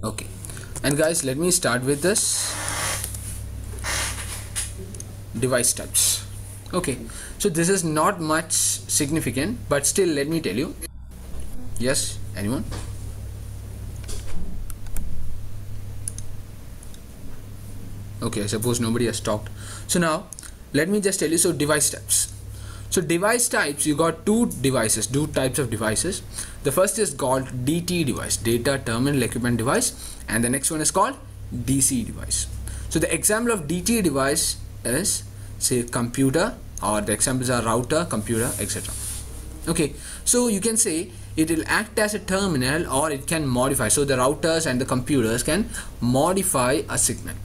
Okay, and guys, let me start with this device types. Okay, so this is not much significant, but still let me tell you. Yes, anyone? Okay, I suppose nobody has talked. So now let me just tell you. So device types. So device types, you got two types of devices. The first is called DT device, data terminal equipment device, and the next one is called DC device. So the example of DT device is, say, computer, or the examples are router, computer, etc. Okay, so you can say it will act as a terminal, or it can modify. So the routers and the computers can modify a signal.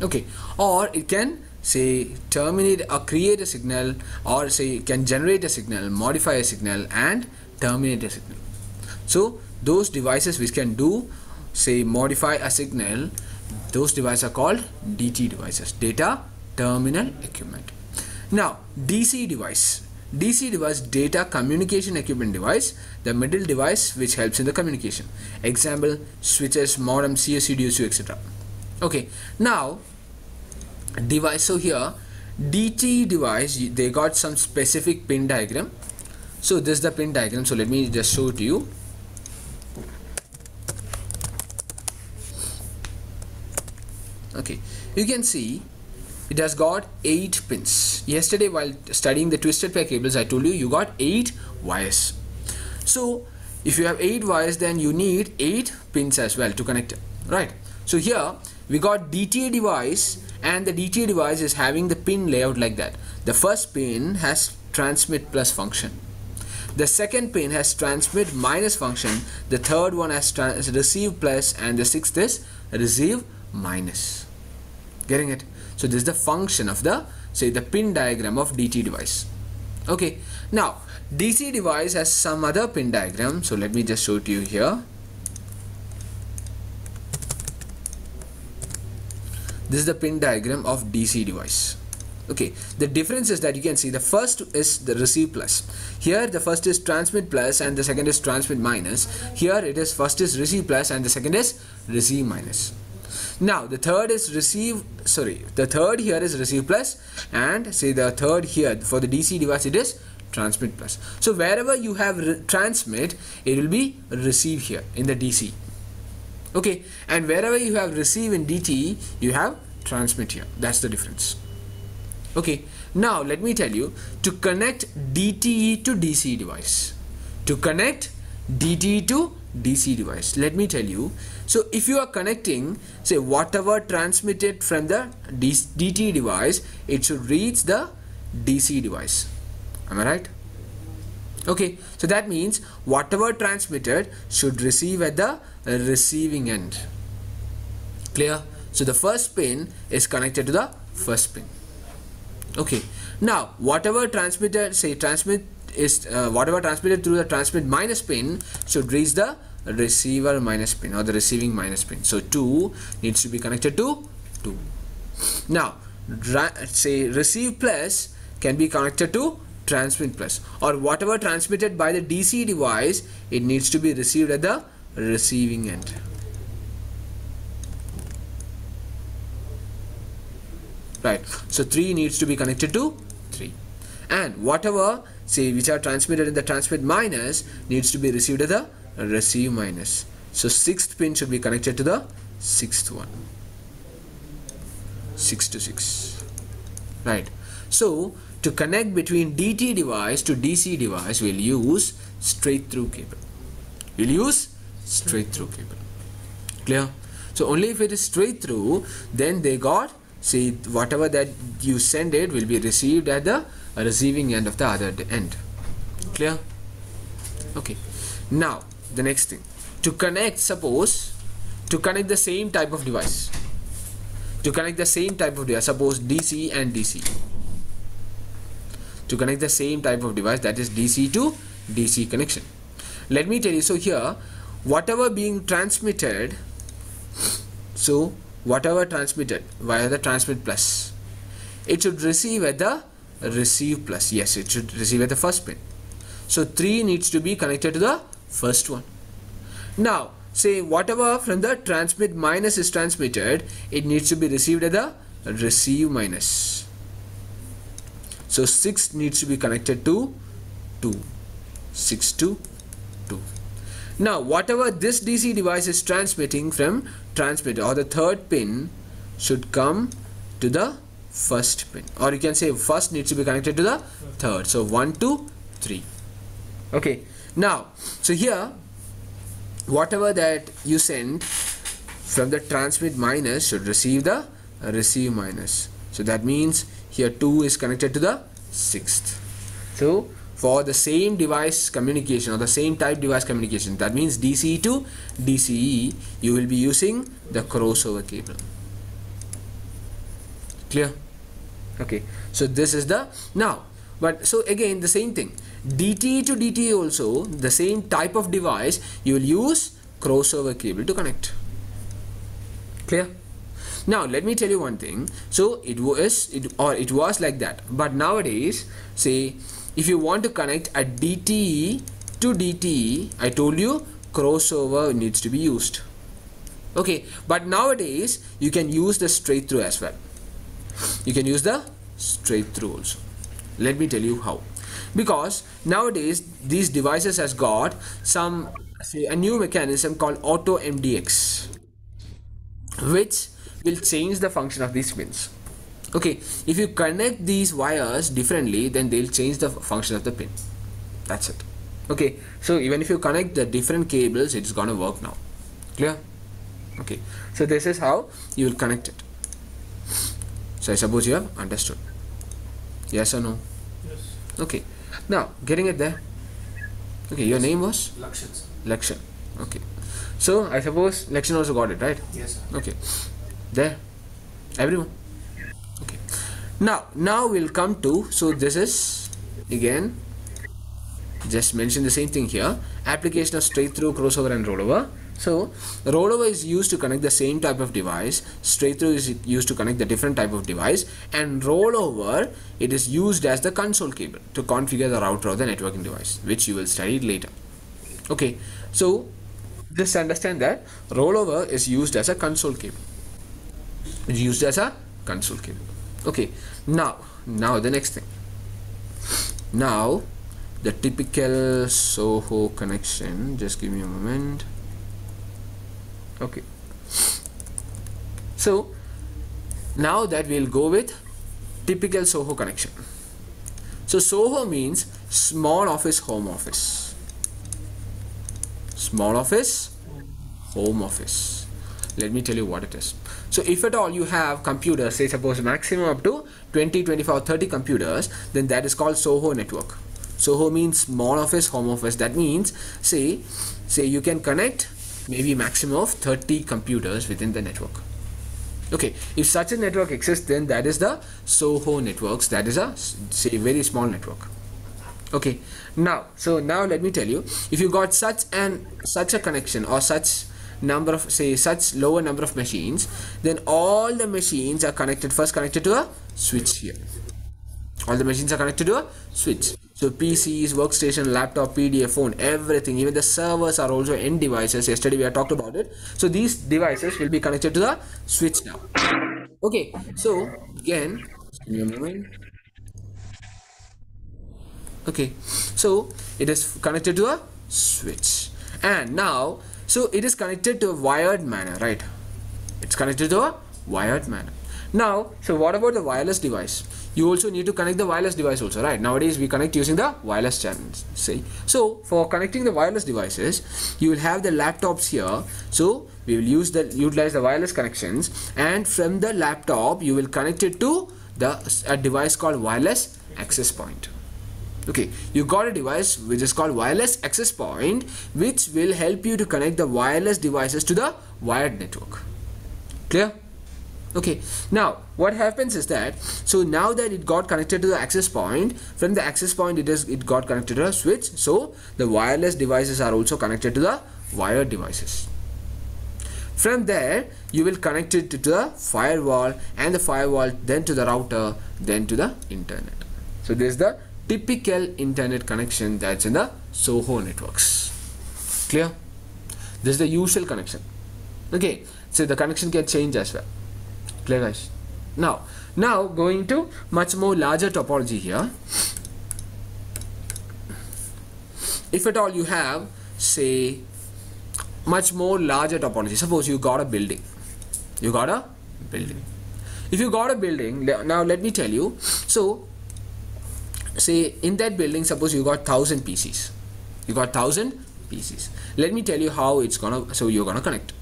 Okay, or it can say terminate or create a signal, or say can generate a signal, modify a signal, and terminate a signal. So those devices which can do, say, modify a signal, those devices are called DT devices, data terminal equipment. Now DC device, data communication equipment device, the middle device which helps in the communication. Example, switches, modem, CSC, DSU, etc. Okay, now device. So here DT device, they got some specific pin diagram. So this is the pin diagram. So let me just show it to you. Okay, you can see it has got 8 pins. Yesterday while studying the twisted pair cables, I told you you got 8 wires. So if you have 8 wires, then you need 8 pins as well to connect it, right? So here we got DT device, and the DT device is having the pin layout like that. The first pin has transmit plus function, the second pin has transmit minus function, the third one has receive plus, and the sixth is receive minus. Getting it? So this is the function of the, say, the pin diagram of DT device. Okay, now DC device has some other pin diagram. So let me just show it to you here. This is the pin diagram of DC device. Okay, the difference is that you can see the first is the receive plus. Here the first is transmit plus and the second is transmit minus. Here it is first is receive plus and the second is receive minus. Now the third is the third here is receive plus, and say the third here for the DC device it is transmit plus. So wherever you have transmit, it will be receive here in the DC. Okay, and wherever you have receive in DT, you have transmit here. That's the difference. Okay, now let me tell you, to connect DT to DC device, let me tell you. So if you are connecting, say, whatever transmitted from the DT device, it should reach the DC device. Am I right? Okay, so that means whatever transmitted should receive at the receiving end. Clear? So the first pin is connected to the first pin. Okay, now whatever transmitted, say, whatever transmitted through the transmit minus pin should reach the receiver minus pin or the receiving minus pin. So 2 needs to be connected to 2. Now say receive plus can be connected to transmit plus, or whatever transmitted by the DC device, it needs to be received at the receiving end. Right, so 3 needs to be connected to 3, and whatever, say, which are transmitted in the transmit minus needs to be received at the receive minus. So 6th pin should be connected to the 6th one, 6 to 6. Right, so to connect between DT device to DC device, we'll use straight through cable. Clear? So only if it is straight through, then they got, see, whatever that you send it will be received at the receiving end of the other end. Clear? Okay, now the next thing, to connect, suppose to connect the same type of device, suppose DC and DC, to connect the same type of device, that is DC to DC connection. Let me tell you, so here whatever being transmitted, so whatever transmitted via the transmit plus, it should receive at the receive plus. Yes, it should receive at the first pin. So 3 needs to be connected to the first one. Now say whatever from the transmit minus is transmitted, it needs to be received at the receive minus. So 6 needs to be connected to 2. 6 to 2. Now whatever this DC device is transmitting from transmitter or the third pin should come to the first pin, or you can say first needs to be connected to the third. So 1 2 3. Okay, now so here whatever that you send from the transmit minus should receive the receive minus. So that means here 2 is connected to the 6th. So for the same device communication or the same type device communication, that means DCE to DCE, you will be using the crossover cable. Clear? Okay, so this is the now, but so again the same thing, DTE to DTE also, the same type of device, you will use crossover cable to connect. Clear? Now let me tell you one thing. So it was like that, but nowadays say if you want to connect a DTE to DTE, I told you crossover needs to be used. Okay, but nowadays you can use the straight through as well. You can use the straight through also. Let me tell you how. Because nowadays these devices has got some, say, a new mechanism called auto MDX, which will change the function of these pins. Okay, if you connect these wires differently, then they'll change the function of the pin. That's it. Okay, so even if you connect the different cables, it's gonna work now. Clear? Okay, so this is how you will connect it. So I suppose you have understood. Yes or no? Yes. Okay, now getting it there. Okay, your name was? Lakshan. Lakshan. Okay, so I suppose Lakshan also got it, right? Yes, sir. Okay, there, everyone. Okay, now we'll come to, so this is again just mention the same thing here, application of straight through, crossover and rollover. So rollover is used to connect the same type of device, straight through is used to connect the different type of device, and rollover, it is used as the console cable to configure the router or the networking device, which you will study later. Okay, so just understand that rollover is used as a console cable. It's used as a console cable. Okay, now the next thing. Now the typical SOHO connection, just give me a moment. Okay, so now that we'll go with typical SOHO connection. So SOHO means small office home office. Small office home office. Let me tell you what it is. So if at all you have computers, say suppose maximum up to 20, 25 or 30 computers, then that is called SOHO network. SOHO means small office home office. That means say you can connect maybe maximum of 30 computers within the network. Okay, if such a network exists, then that is the SOHO networks. That is a, say, very small network. Okay, now let me tell you, if you got such a connection or such number of, say, such lower number of machines, then all the machines are first connected to a switch here. All the machines are connected to a switch. So PCs, workstation, laptop, PDF, phone, everything, even the servers are also end devices. Yesterday we had talked about it. So these devices will be connected to the switch now. Okay, so again, give me a moment. Okay, so it is connected to a switch, and now so it is connected to a wired manner, right? It's connected to a wired manner. Now, so what about the wireless device? You also need to connect the wireless device also, right? Nowadays we connect using the wireless channels. See, so for connecting the wireless devices, you will have the laptops here. So we will utilize the wireless connections, and from the laptop you will connect it to a device called wireless access point. Okay, you got a device which is called wireless access point, which will help you to connect the wireless devices to the wired network. Clear? Okay, now what happens is that, so now that it got connected to the access point, from the access point it got connected to a switch, so the wireless devices are also connected to the wired devices. From there you will connect it to the firewall, and the firewall then to the router, then to the internet. So this is the typical internet connection that's in the SOHO networks. Clear? This is the usual connection. Okay, so the connection can change as well. Clear, guys? Now going to much more larger topology here. If at all you have, say, much more larger topology, suppose you got a building. If you got a building, now let me tell you. So say in that building, suppose you got 1000 PCs. Let me tell you how it's gonna, so you're gonna connect.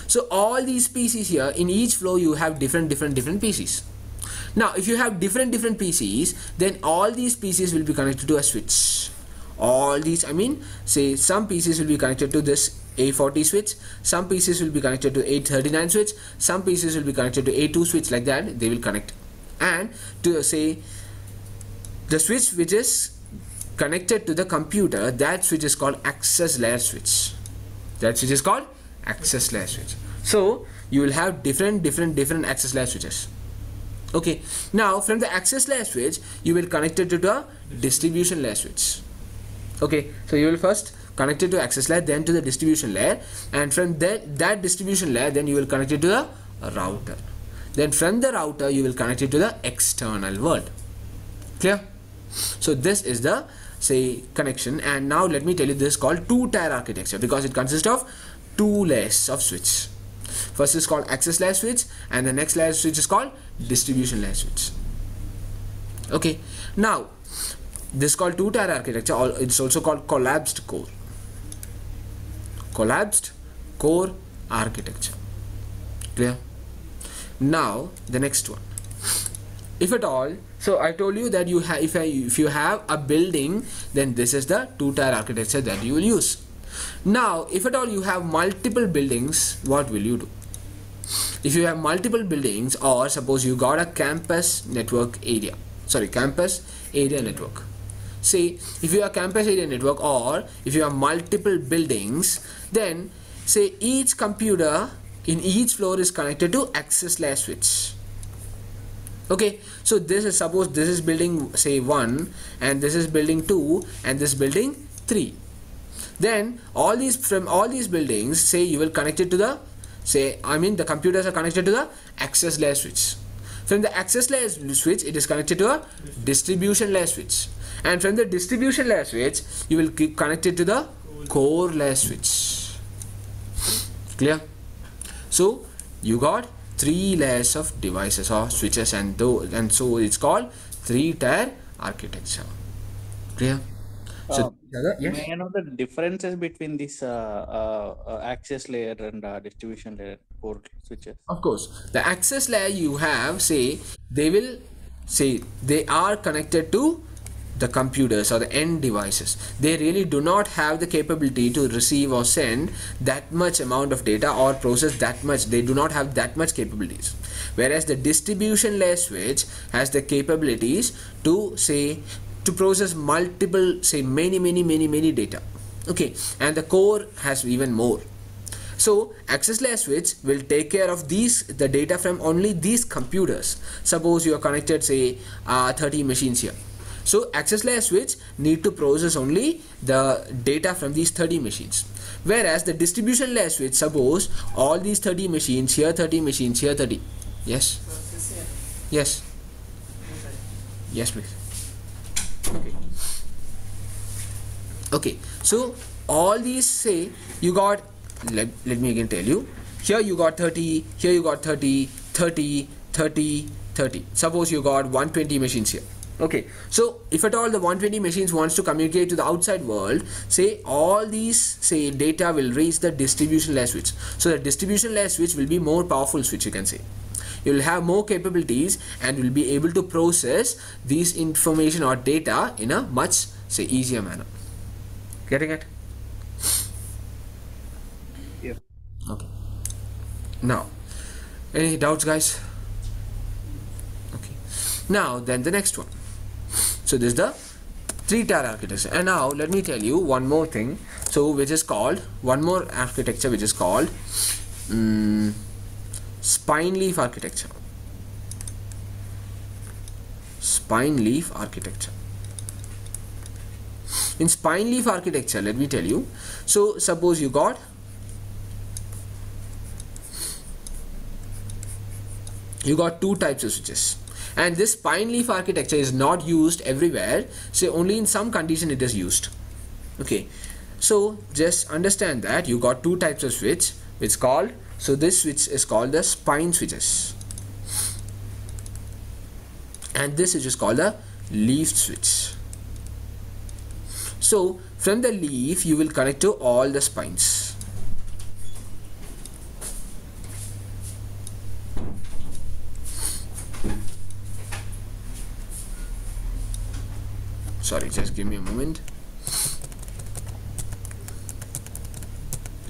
So all these PCs here, in each floor you have different PCs. Now if you have different PCs, then all these PCs will be connected to a switch. All these, I mean, say some PCs will be connected to this A40 switch, some PCs will be connected to A39 switch, some PCs will be connected to A2 switch, like that they will connect. And to say the switch which is connected to the computer, that switch is called access layer switch. So you will have different access layer switches. Okay, now from the access layer switch you will connect it to the distribution layer switch. Okay, so you will first connect it to access layer, then to the distribution layer, and from that distribution layer, then you will connect it to the router. Then from the router you will connect it to the external world. Clear? So this is the, say, connection. And now let me tell you, this is called two-tier architecture because it consists of two layers of switch. First is called access layer switch, and the next layer switch is called distribution layer switch. Okay, now this is called two-tier architecture, or it's also called collapsed core architecture. Clear? Now the next one, if at all, so I told you that if you have a building, then this is the two-tier architecture that you will use. Now if at all you have multiple buildings, what will you do? If you have multiple buildings, or suppose you got a campus area network. Say if you have campus area network, or if you have multiple buildings, then say each computer in each floor is connected to access layer switch. Okay, so this is, suppose this is building, say, 1, and this is building 2, and this building 3. Then from all these buildings, say you will connect it to the, the computers are connected to the access layer switch. From the access layer switch, it is connected to a distribution layer switch, and from the distribution layer switch you will keep connected to the core layer switch. Clear? So you got 3 layers of devices or switches, and so it's called three-tier architecture. Clear? So may I know the differences between this access layer and distribution layer core switches? Of course, the access layer you have, say they are connected to the computers or the end devices. They really do not have the capability to receive or send that much amount of data or process that much. They do not have that much capabilities. Whereas the distribution layer switch has the capabilities to process multiple, many data. Okay, and the core has even more. So access layer switch will take care of the data from only these computers. Suppose you are connected, say, 30 machines here. So access layer switch need to process only the data from these 30 machines. Whereas the distribution layer switch, suppose all these 30 machines, here 30 machines, here 30. Yes? Yes. Yes, please. Okay. So all these, say you got, let me again tell you, here you got 30, here you got 30, 30, 30, 30. Suppose you got 120 machines here. Okay, so if at all the 120 machines wants to communicate to the outside world, say all these, say, data will reach the distribution layer switch. So the distribution layer switch will be more powerful switch, you can say. You will have more capabilities and will be able to process these information or data in a much, say, easier manner. Getting it? Yeah. Okay. Now, any doubts, guys? Okay. Now then the next one. So this is the three-tier architecture, and now let me tell you one more thing. So which is called, one more architecture which is called spine leaf architecture. Spine leaf architecture. In spine leaf architecture, let me tell you. So suppose you got you got two types of switches, and this spine leaf architecture is not used everywhere, so only in some condition it is used. Okay, so just understand that you got two types of switch which called, so this switch is called the spine switches, and this switch is called the leaf switch. So from the leaf you will connect to all the spines. Sorry, just give me a moment.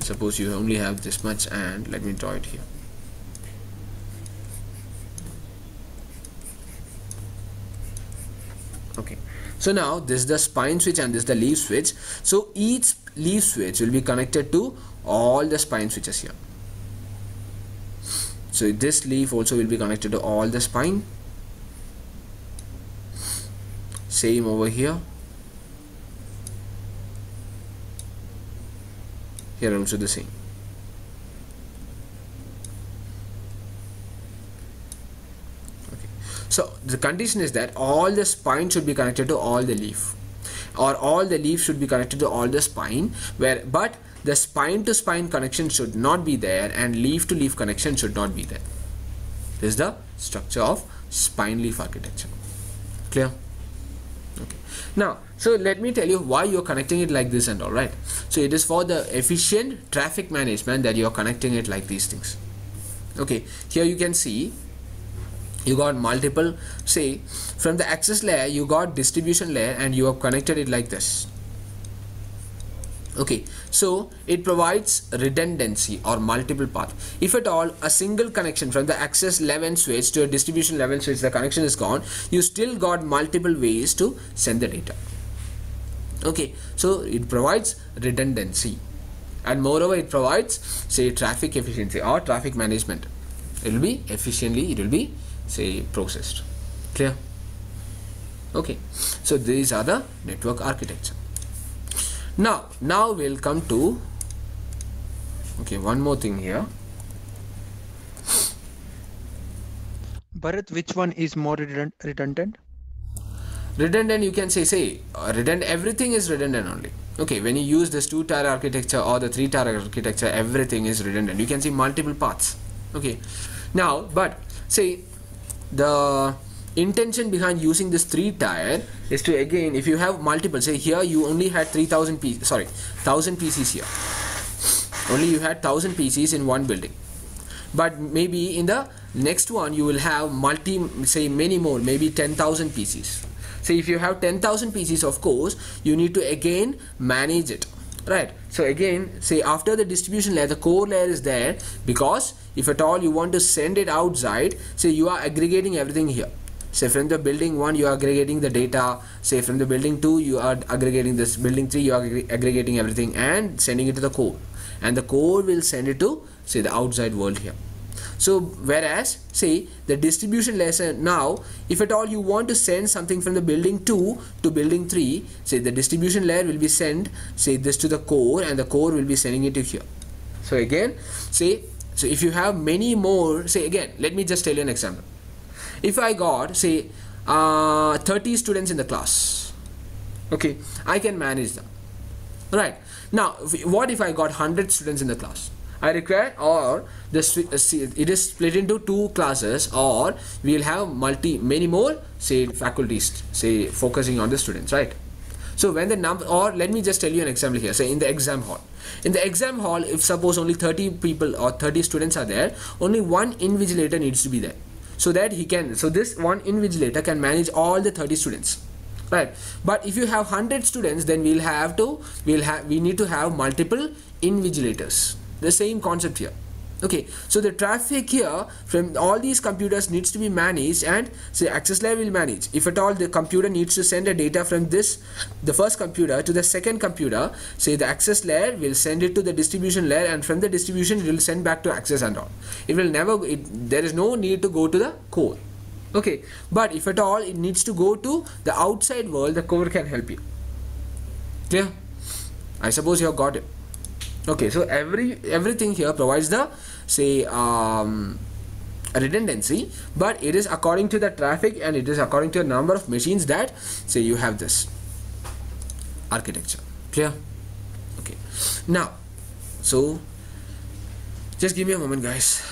Suppose you only have this much, and let me draw it here. Okay, so now this is the spine switch and this is the leaf switch. So each leaf switch will be connected to all the spine switches here. So this leaf also will be connected to all the spine. Same over here. Here also the same. Okay. So the condition is that all the spine should be connected to all the leaf, or all the leaf should be connected to all the spine, but the spine to spine connection should not be there and leaf to leaf connection should not be there. This is the structure of spine leaf architecture. Clear? Okay. Now, so let me tell you why you're connecting it like this and all, right? So it is for the efficient traffic management that you're connecting it like these things. Okay, here you can see you got multiple, say from the access layer you got distribution layer and you have connected it like this. Okay, so it provides redundancy or multiple path. If at all a single connection from the access level switch to a distribution level switch, the connection is gone, you still got multiple ways to send the data. Okay, so it provides redundancy, and moreover it provides, say, traffic efficiency or traffic management. It will be efficiently, it will be, say, processed. Clear? Okay, so these are the network architecture. Now we'll come to, okay, one more thing here. Bharat, which one is more redundant? Redundant, you can say redundant, everything is redundant only. Okay, when you use this 2-tier architecture or the 3-tier architecture, everything is redundant. You can see multiple paths. Okay, now, but say the intention behind using this 3-tier is to, again, if you have multiple, say here you only had 1000 PCs here, only you had 1000 PCs in one building, but maybe in the next one you will have many more, maybe 10,000 PCs. Say if you have 10,000 PCs, of course you need to again manage it, right? So again, say after the distribution layer, the core layer is there, because if at all you want to send it outside, say you are aggregating everything here. Say from the building 1 you are aggregating the data, say from the building 2 you are aggregating this, building 3 you are aggregating everything and sending it to the core, and the core will send it to, say, the outside world here. So whereas, say, the distribution layer, now if at all you want to send something from the building 2 to building 3, say the distribution layer will be send, say, this to the core, and the core will be sending it to here. So again, say, so if you have many more, say, again, let me just tell you an example. If I got, say, 30 students in the class, okay, I can manage them, right? Now what if I got 100 students in the class? I require, or this it is split into 2 classes, or we will have many more, say, faculties, say, focusing on the students, right? So when the number, or let me just tell you an example here, say in the exam hall. In the exam hall, if suppose only 30 people or 30 students are there, only one invigilator needs to be there, so that he can, so this one invigilator can manage all the 30 students, right? But if you have 100 students, then we need to have multiple invigilators. The same concept here. Okay, so the traffic here from all these computers needs to be managed, and say access layer will manage. If at all the computer needs to send a data from this, the first computer, to the second computer, say the access layer will send it to the distribution layer, and from the distribution it will send back to access and all. It will never, there is no need to go to the core. Okay, but if at all it needs to go to the outside world, the core can help you. Clear? I suppose you have got it. Okay, so everything here provides the, say, redundancy, but it is according to the traffic and it is according to the number of machines that say you have this architecture. Clear? Okay. Now, so just give me a moment, guys.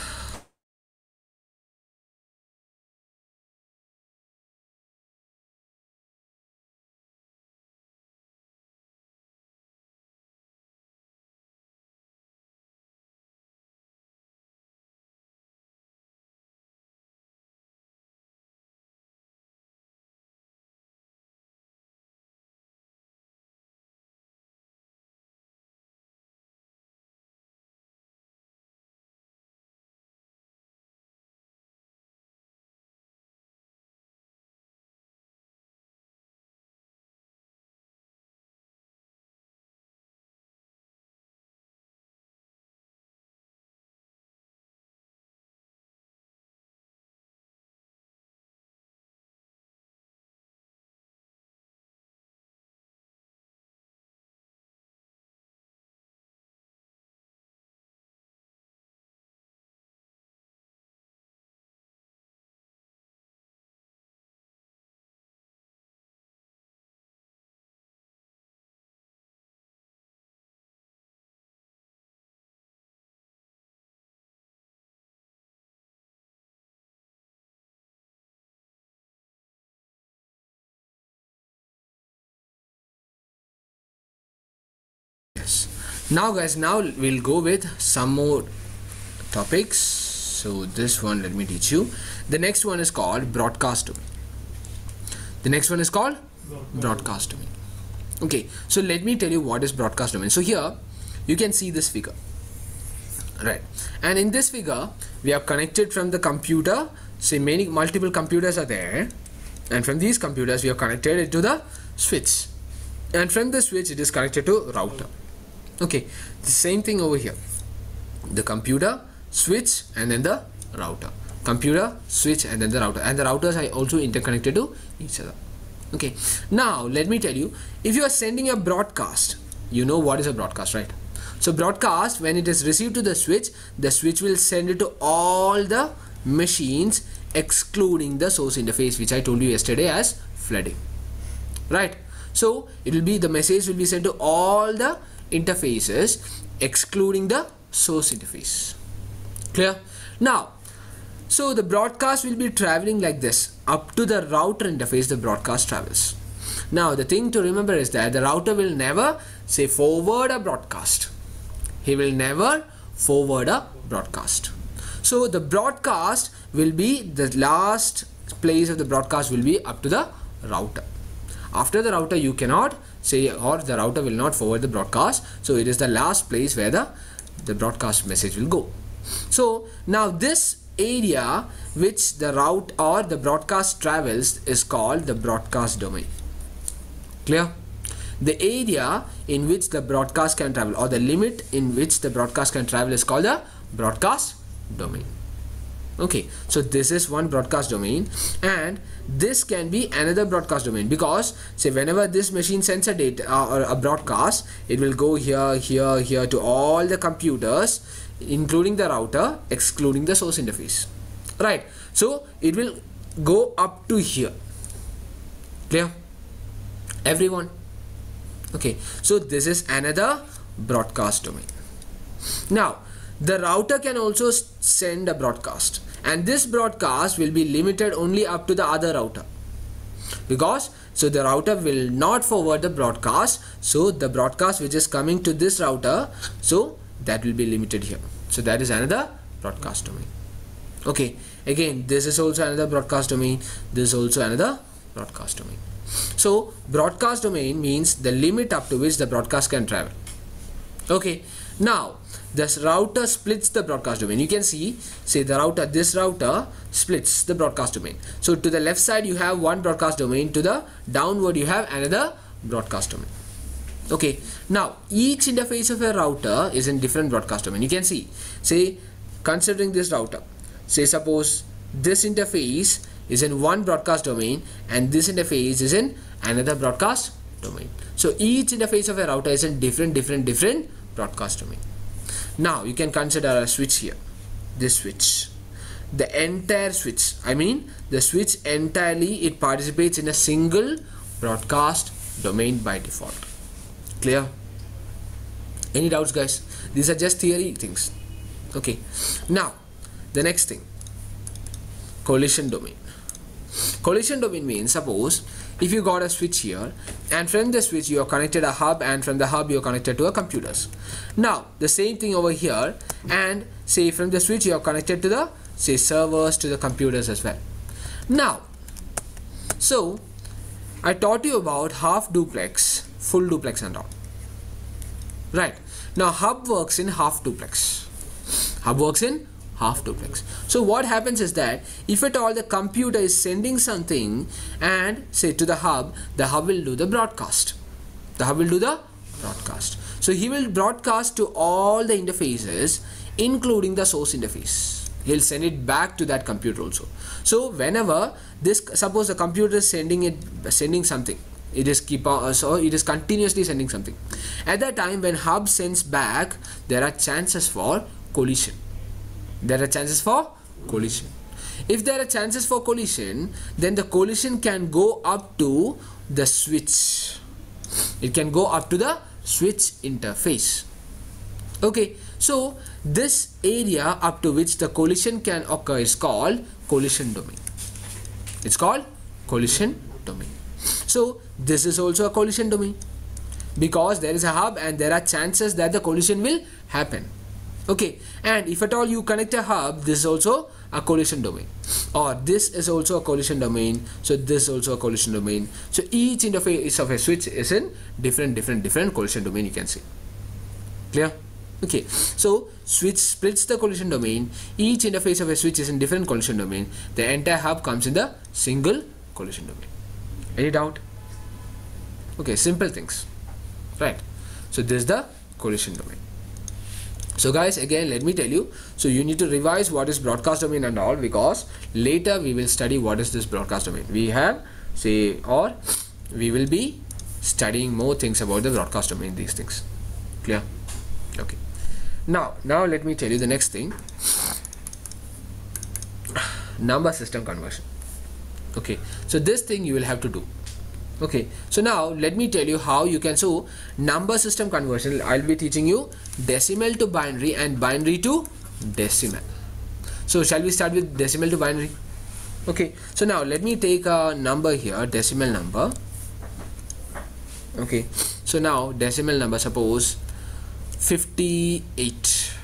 Yes. Now guys, now we'll go with some more topics. So this one, let me teach you. The next one is called broadcast domain. The next one is called broadcast domain. Okay, so let me tell you what is broadcast domain. So here you can see this figure, right? And in this figure we are connected from the computer. Say multiple computers are there, and from these computers we are connected it to the switch, and from the switch it is connected to router. Okay, the same thing over here. The computer, switch, and then the router. Computer, switch, and then the router. And the routers are also interconnected to each other. Okay, now let me tell you, if you are sending a broadcast, you know what is a broadcast, right? So broadcast, when it is received to the switch will send it to all the machines excluding the source interface, which I told you yesterday as flooding, right? So it will be, the message will be sent to all the interfaces excluding the source interface. Clear? Now, so the broadcast will be traveling like this. Up to the router interface the broadcast travels. Now the thing to remember is that the router will never say forward a broadcast. He will never forward a broadcast. So the broadcast will be, the last place of the broadcast will be up to the router. After the router you cannot say, or the router will not forward the broadcast. So it is the last place where the broadcast message will go. So now this area which the route or the broadcast travels is called the broadcast domain. Clear? The area in which the broadcast can travel, or the limit in which the broadcast can travel, is called the broadcast domain. Okay, so this is one broadcast domain, and this can be another broadcast domain, because say whenever this machine sends a data or a broadcast, it will go here, here, here to all the computers including the router excluding the source interface, right? So it will go up to here. Clear, everyone? Okay, so this is another broadcast domain. Now the router can also send a broadcast, and this broadcast will be limited only up to the other router, because so the router will not forward the broadcast. So the broadcast which is coming to this router, so that will be limited here. So that is another broadcast domain. Okay, again this is also another broadcast domain, this is also another broadcast domain. So broadcast domain means the limit up to which the broadcast can travel. Okay, now this router splits the broadcast domain. You can see, say the router, this router splits the broadcast domain. So to the left side you have one broadcast domain, to the downward you have another broadcast domain. Okay, now each interface of a router is in different broadcast domain. You can see, say considering this router, say suppose this interface is in one broadcast domain and this interface is in another broadcast domain. So each interface of a router is in different broadcast domain. Now you can consider a switch here, this switch. the entire switch. I mean the switch entirely, it participates in a single broadcast domain by default. Clear? Any doubts, guys? These are just theory things. Okay, now the next thing, collision domain. Collision domain means, suppose if you got a switch here, and from the switch you are connected a hub, and from the hub you are connected to a computers. Now the same thing over here, and say from the switch you are connected to the, say, servers, to the computers as well. Now, so I taught you about half duplex, full duplex and all. Right, now hub works in half duplex. Hub works in half duplex. So what happens is that if at all the computer is sending something and say to the hub will do the broadcast. The hub will do the broadcast. So he will broadcast to all the interfaces, including the source interface. He'll send it back to that computer also. So whenever this, suppose the computer is sending something, it is continuously sending something. At that time when hub sends back, there are chances for collision. There are chances for collision. If there are chances for collision, then the collision can go up to the switch. It can go up to the switch interface. Okay, so this area up to which the collision can occur is called collision domain. It's called collision domain. So this is also a collision domain, because there is a hub and there are chances that the collision will happen. Okay, and if at all you connect a hub, this is also a collision domain, or this is also a collision domain, so this is also a collision domain. So each interface of a switch is in different collision domain, you can see. Clear? Okay, so switch splits the collision domain. Each interface of a switch is in different collision domain. The entire hub comes in the single collision domain. Any doubt? Okay, simple things, right? So this is the collision domain. So guys, again let me tell you, so you need to revise what is broadcast domain and all, because later we will study what is this broadcast domain. We will be studying more things about the broadcast domain, these things. Clear? Okay, now let me tell you the next thing, number system conversion. Okay, so this thing you will have to do. Okay, so now let me tell you how you can. So number system conversion, I'll be teaching you decimal to binary and binary to decimal. So shall we start with decimal to binary? Okay, so now let me take a number here, decimal number. Okay, so now decimal number, suppose 58.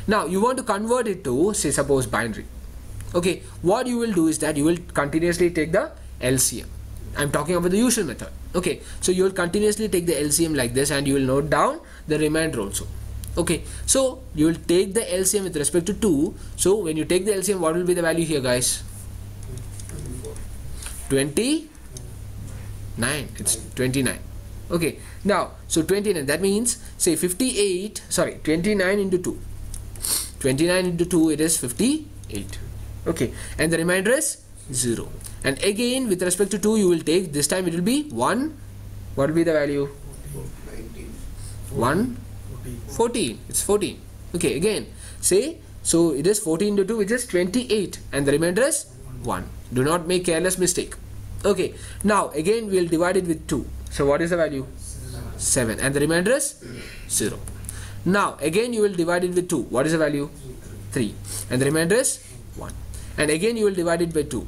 Now you want to convert it to, say, suppose binary. Okay, what you will do is that you will continuously take the LCM. I'm talking about the usual method. Okay, so you will continuously take the LCM like this, and you will note down the remainder also. Okay, so you will take the LCM with respect to 2. So when you take the LCM, what will be the value here, guys? 29. It's 29. Okay, now so 29, that means, say, 29 into 2. 29 into 2, it is 58. Okay, and the remainder is 0. And again with respect to 2 you will take, this time it will be 1. What will be the value? 14. It's 14. Okay, again say, so it is 14 into 2, which is 28, and the remainder is 1. Do not make careless mistake. Okay, now again we will divide it with 2. So what is the value? 7, and the remainder is 0. Now again you will divide it with 2. What is the value? 3, and the remainder is 1. And again you will divide it by 2.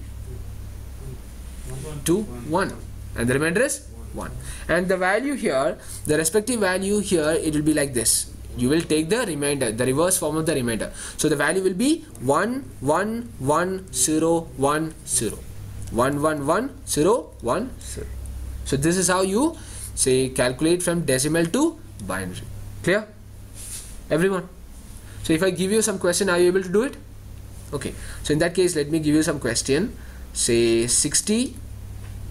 1, and the remainder is 1. And the value here, the respective value here, it will be like this. You will take the remainder, the reverse form of the remainder. So the value will be 1 1 1 0 1 0 1 1 1 0 1 0. So this is how you, say, calculate from decimal to binary. Clear, everyone? So if I give you some question, are you able to do it? Okay, so in that case let me give you some question. Say 60,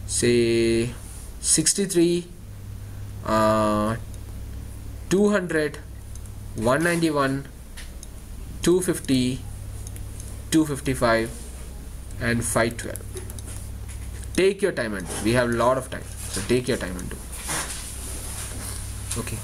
say 63, 200, 191, 250, 255 and 512. Take your time and do. We have a lot of time, so take your time and do. Okay.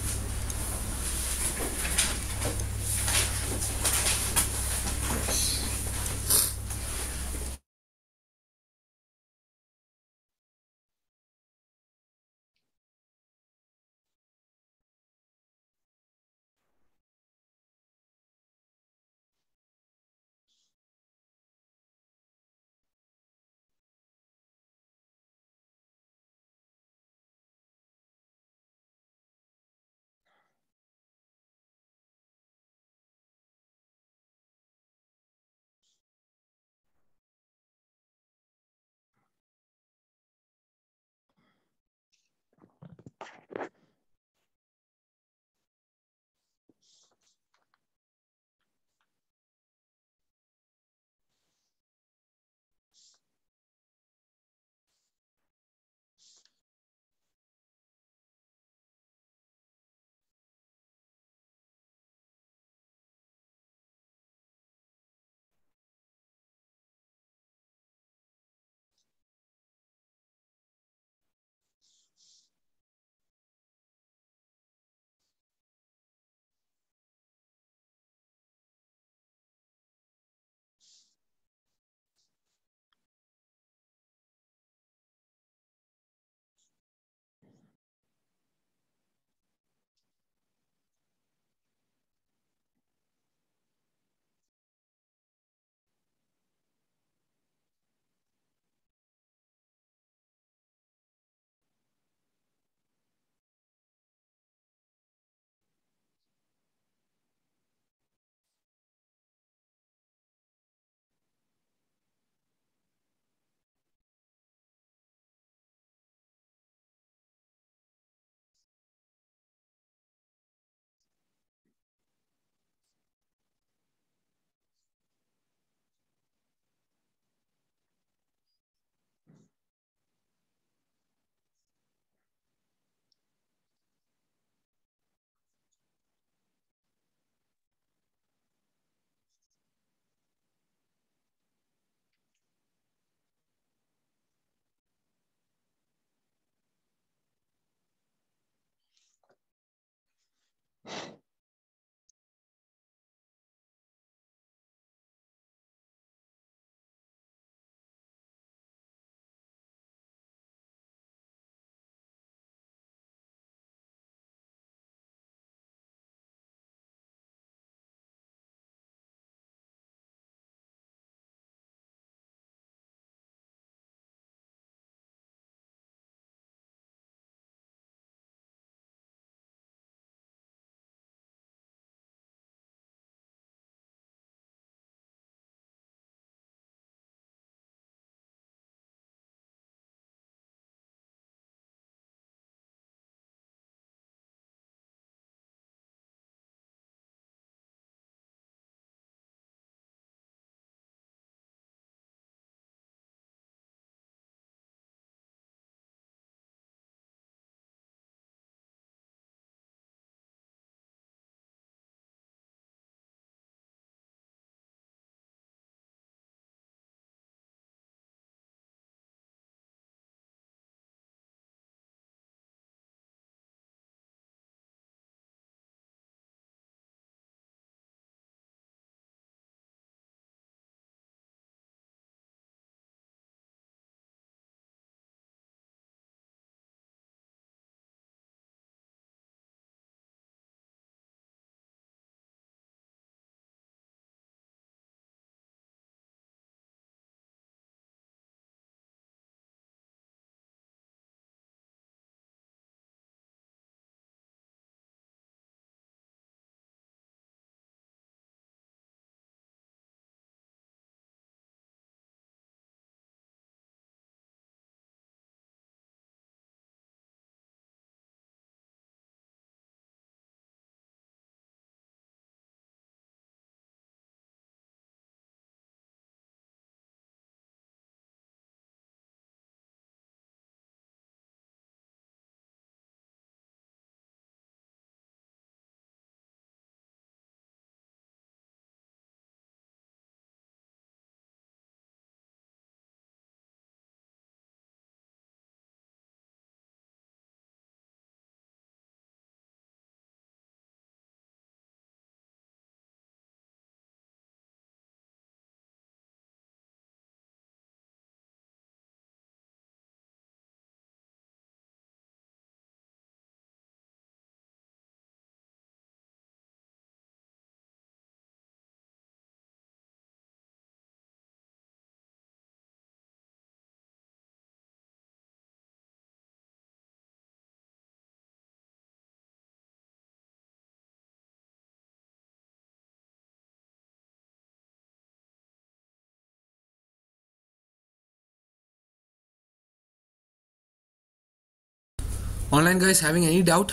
Online guys having any doubt?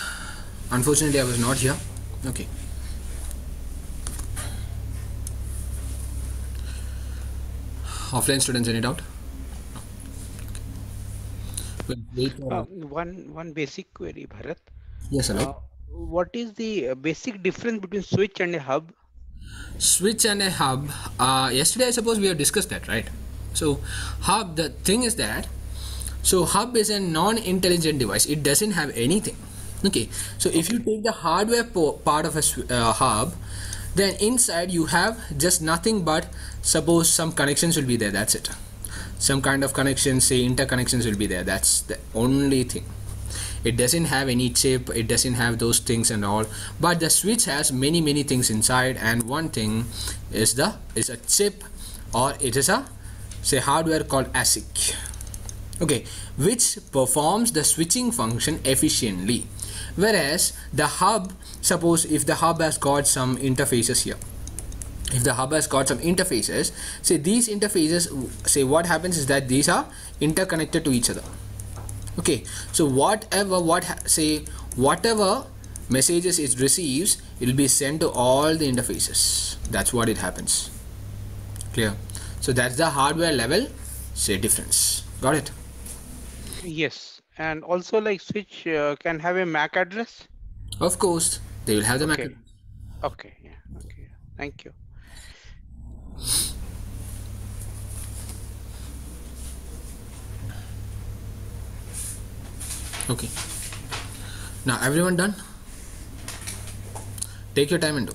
Unfortunately I was not here. Okay. Offline students, any doubt? No. Okay. We'll wait for One basic query, Bharat. yes, hello. What is the basic difference between switch and a hub? Switch and a hub. Yesterday I suppose we have discussed that, right? So hub, the thing is that, so hub is a non-intelligent device. It doesn't have anything. Okay, so if you take the hardware part of a hub, then inside you have just nothing but, suppose some connections will be there, that's it. Some kind of connections, say interconnections will be there, that's the only thing. It doesn't have any chip, it doesn't have those things and all, but the switch has many things inside, and one thing is a chip, or it is a, say, hardware called ASIC, okay, which performs the switching function efficiently. Whereas the hub, suppose if the hub has got some interfaces here, if the hub has got some interfaces, say these interfaces, say what happens is that these are interconnected to each other. Okay, so whatever messages it receives, it will be sent to all the interfaces. That's what it happens. Clear? So that's the hardware level, say, difference. Got it? Yes. And also, like, switch can have a MAC address? Of course, they will have the MAC Okay. address. Okay, yeah, okay. Thank you. Okay. Now everyone done? Take your time and do.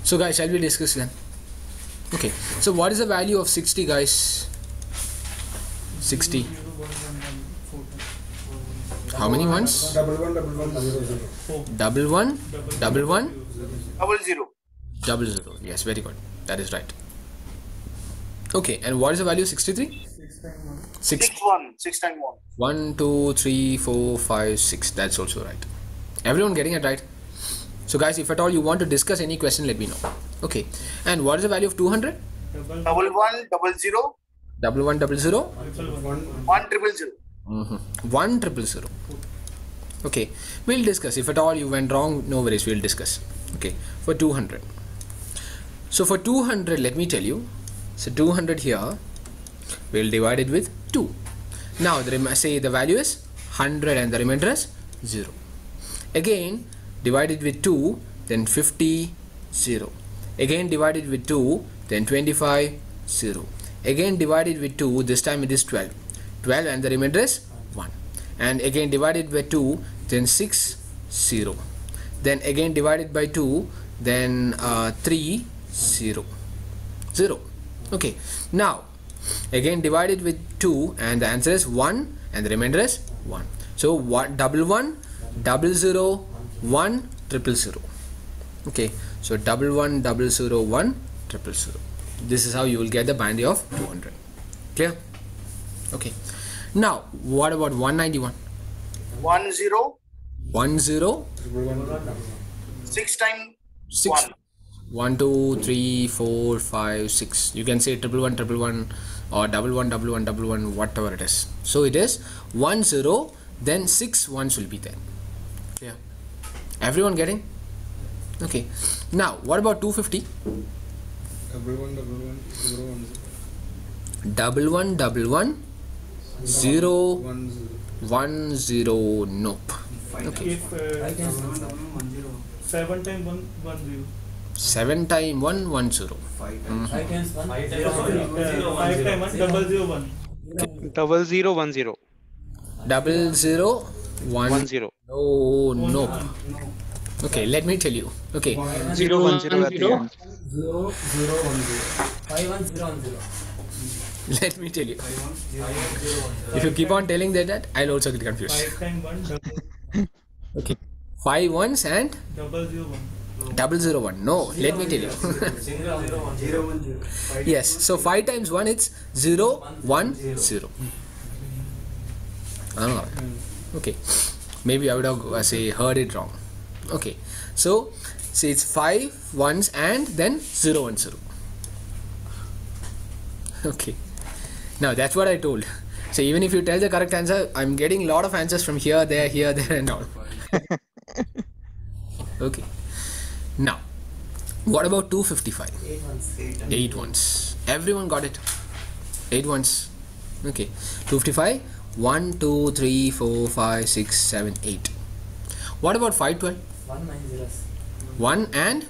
So guys, shall we discuss then? Okay, so what is the value of 60, guys? 60. How many ones? Double one, double one, double zero. Double one, double one, Double zero. double zero. Yes, very good. That is right. Okay, and what is the value of 63? 6. 6 times 1. 1, 2, 3, 4, 5, 6. That's also right. Everyone getting it right? So guys, if at all you want to discuss any question, let me know. Okay, and what is the value of 200? Double one, double zero. Double one, double zero. 1 triple zero. 1 triple zero. Okay, we'll discuss. If at all you went wrong, no worries, we'll discuss. Okay, for 200. So for 200, let me tell you. So 200 here, we'll divide it with 2. Now say the value is 100 and the remainder is 0. Again, divide it with 2, then 50, 0. Again divide it with 2, then 25, 0. Again divide it with 2, this time it is 12. 12 and the remainder is 1. And again divide it by 2, then 6, 0. Then again divide it by 2, then 3, 0. 0. Okay, now again divide it with 2 and the answer is 1 and the remainder is 1. So what? Double one, double zero, 1 triple zero. Okay, so double one, double zero, 1 triple zero. This is how you will get the binary of 200. Clear? Okay, now what about 191? 1 0. 1 0, 6 times 6. 1. 1 2 3 4 5 6. You can say triple one, triple one, or double one, double one, double one, whatever it is. So it is 1 0, then 6 ones will be there. Clear? Everyone getting? Okay, now what about 250? Double one, double one, 0 1 0. Double one, double one, 0 1 0. 1 0. Nope. Okay, If 7 times 1 1 0. 7 times 1 1 0. 5 times 1 double 0 1. 0010. 00 1 10. No, nope. Okay, let me tell you. Okay, 010 at the end. 0 0 1 0. 5101. Let me tell you. 5101. If you keep on telling that, I'll also get confused. 5 times 1 double Okay. 5 ones and 001. No, let me tell you. 010. Yes, so 5 times 1 it's 0, 1, 0. Ah, okay. Maybe I would have heard it wrong. Okay, so say it's 5 ones and then 0, 1, 0. Okay, now that's what I told. So even if you tell the correct answer, I'm getting a lot of answers from here, there, and all. Okay, now what about 255? 8 ones. Everyone got it. 8 ones. Okay, 255. 1, 2, 3, 4, 5, 6, 7, 8. What about 512? 1 and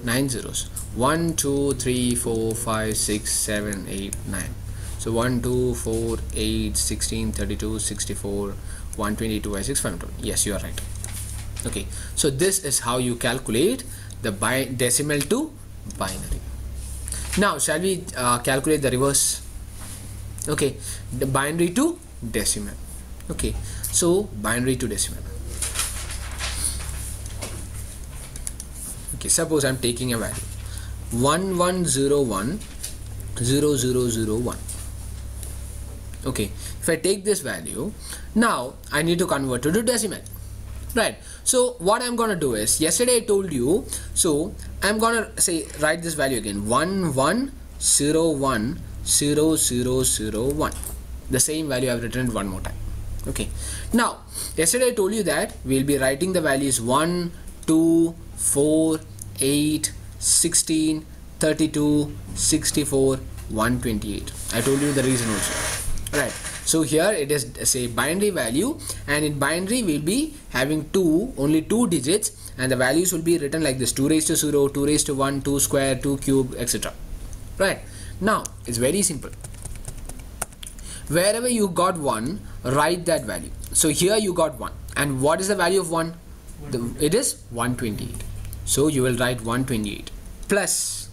9 zeros. 1, 2, 3, 4, 5, 6, 7, 8, 9. So 1, 2, 4, 8, 16, 32, 64, 122, 5, 512. Yes, you are right. Okay, so this is how you calculate the decimal to binary. Now shall we calculate the reverse? Okay, the binary to decimal. Okay, so binary to decimal. Okay, suppose I'm taking a value 1101 0001. Okay, if I take this value, now I need to convert it to decimal, right? So what I'm gonna do is, yesterday I told you, so I'm gonna write this value again, 1101 0001. The same value I've written it one more time. Okay, now yesterday I told you that we'll be writing the values 1, 2, 4, 8, 16, 32, 64, 128. I told you the reason also, right? So here it is binary value, and in binary we'll be having only two digits, and the values will be written like this: 2 raised to 0, 2 raised to 1, 2 square, 2 cube, etc. Right? Now it's very simple. Wherever you got 1, write that value. So here you got 1, and what is the value of 1? It is 128. So you will write 128 plus,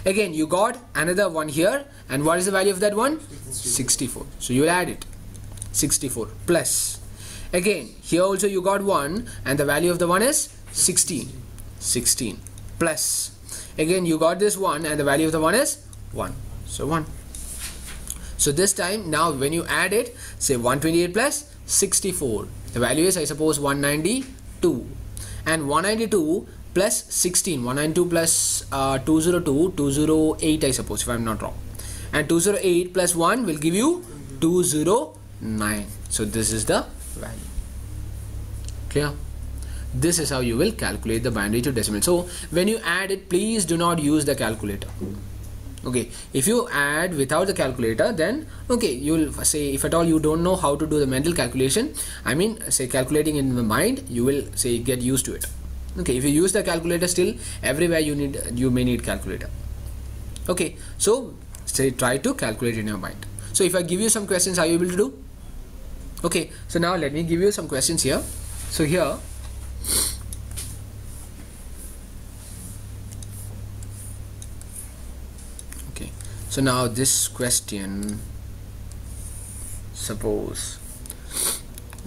again you got another 1 here, and what is the value of that one? 64. So you will add it, 64 plus, again here also you got 1, and the value of the 1 is 16 plus, again you got this 1, and the value of the 1 is 1, so 1. So this time, now when you add it, say 128 plus 64, the value is, I suppose, 192, and 192 plus 16, 192 plus 202, 208, I suppose, if I am not wrong, and 208 plus 1 will give you 209. So this is the value. Clear? This is how you will calculate the binary to decimal. So when you add it, please do not use the calculator. Okay, if you add without the calculator, then okay, you will say, if at all you don't know how to do the mental calculation, I mean say calculating in the mind, you will say get used to it. Okay, if you use the calculator, still everywhere you may need calculator. Okay, so say try to calculate in your mind. So if I give you some questions, are you able to do? Okay, so now let me give you some questions here. So here, okay, so now this question, suppose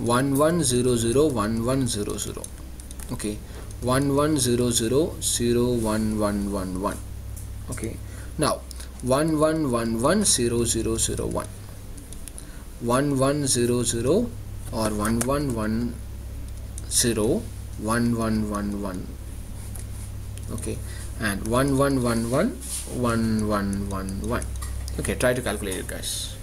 11001100, okay, 1100011111, okay, now 11110001, 1100 or 11101111, okay, and 11111111. Okay, try to calculate it, guys.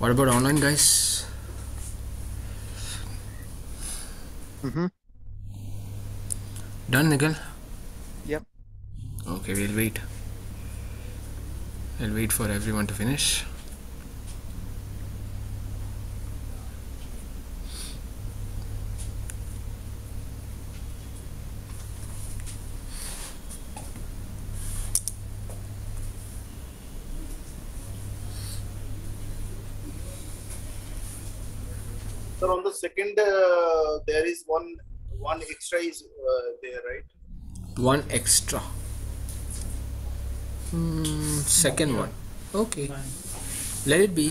What about online, guys? Done, Nikhil? Yep. Okay, we'll wait. I'll wait for everyone to finish. Sir, on the second, there is one extra is there, right? One extra. Second one. Okay. Let it be.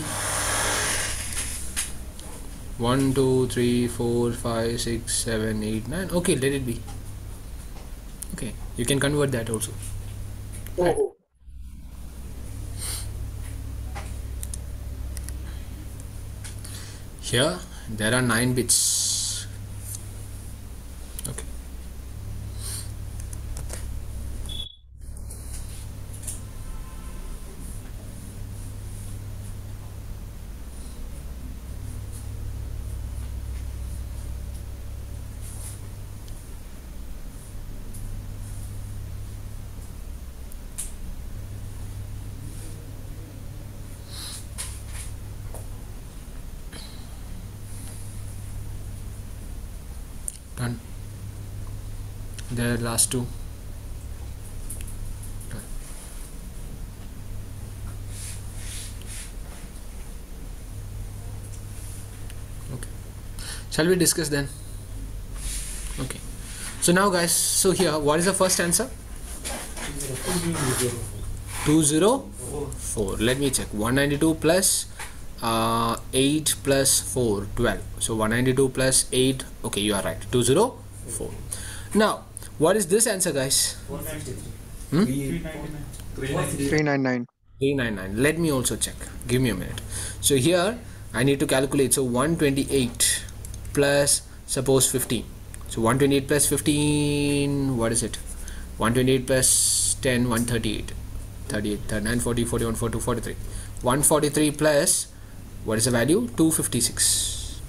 1, 2, 3, 4, 5, 6, 7, 8, 9. Okay, let it be. Okay, you can convert that also. Oh. Here there are 9 bits. Okay. Done. The last 2. Done. Okay. Shall we discuss then? Okay. So now, guys, so here, what is the first answer? 204. Let me check. 192 plus 8 plus 4, 12. So 192 plus 8. Okay, you are right. 204. Now, what is this answer, guys? 399. 399. Let me also check. Give me a minute. So here I need to calculate. So 128 plus suppose 15. So 128 plus 15. What is it? 128 plus 10. 138. 38, 39, 40, 41, 42, 43. 143 plus what is the value? 256.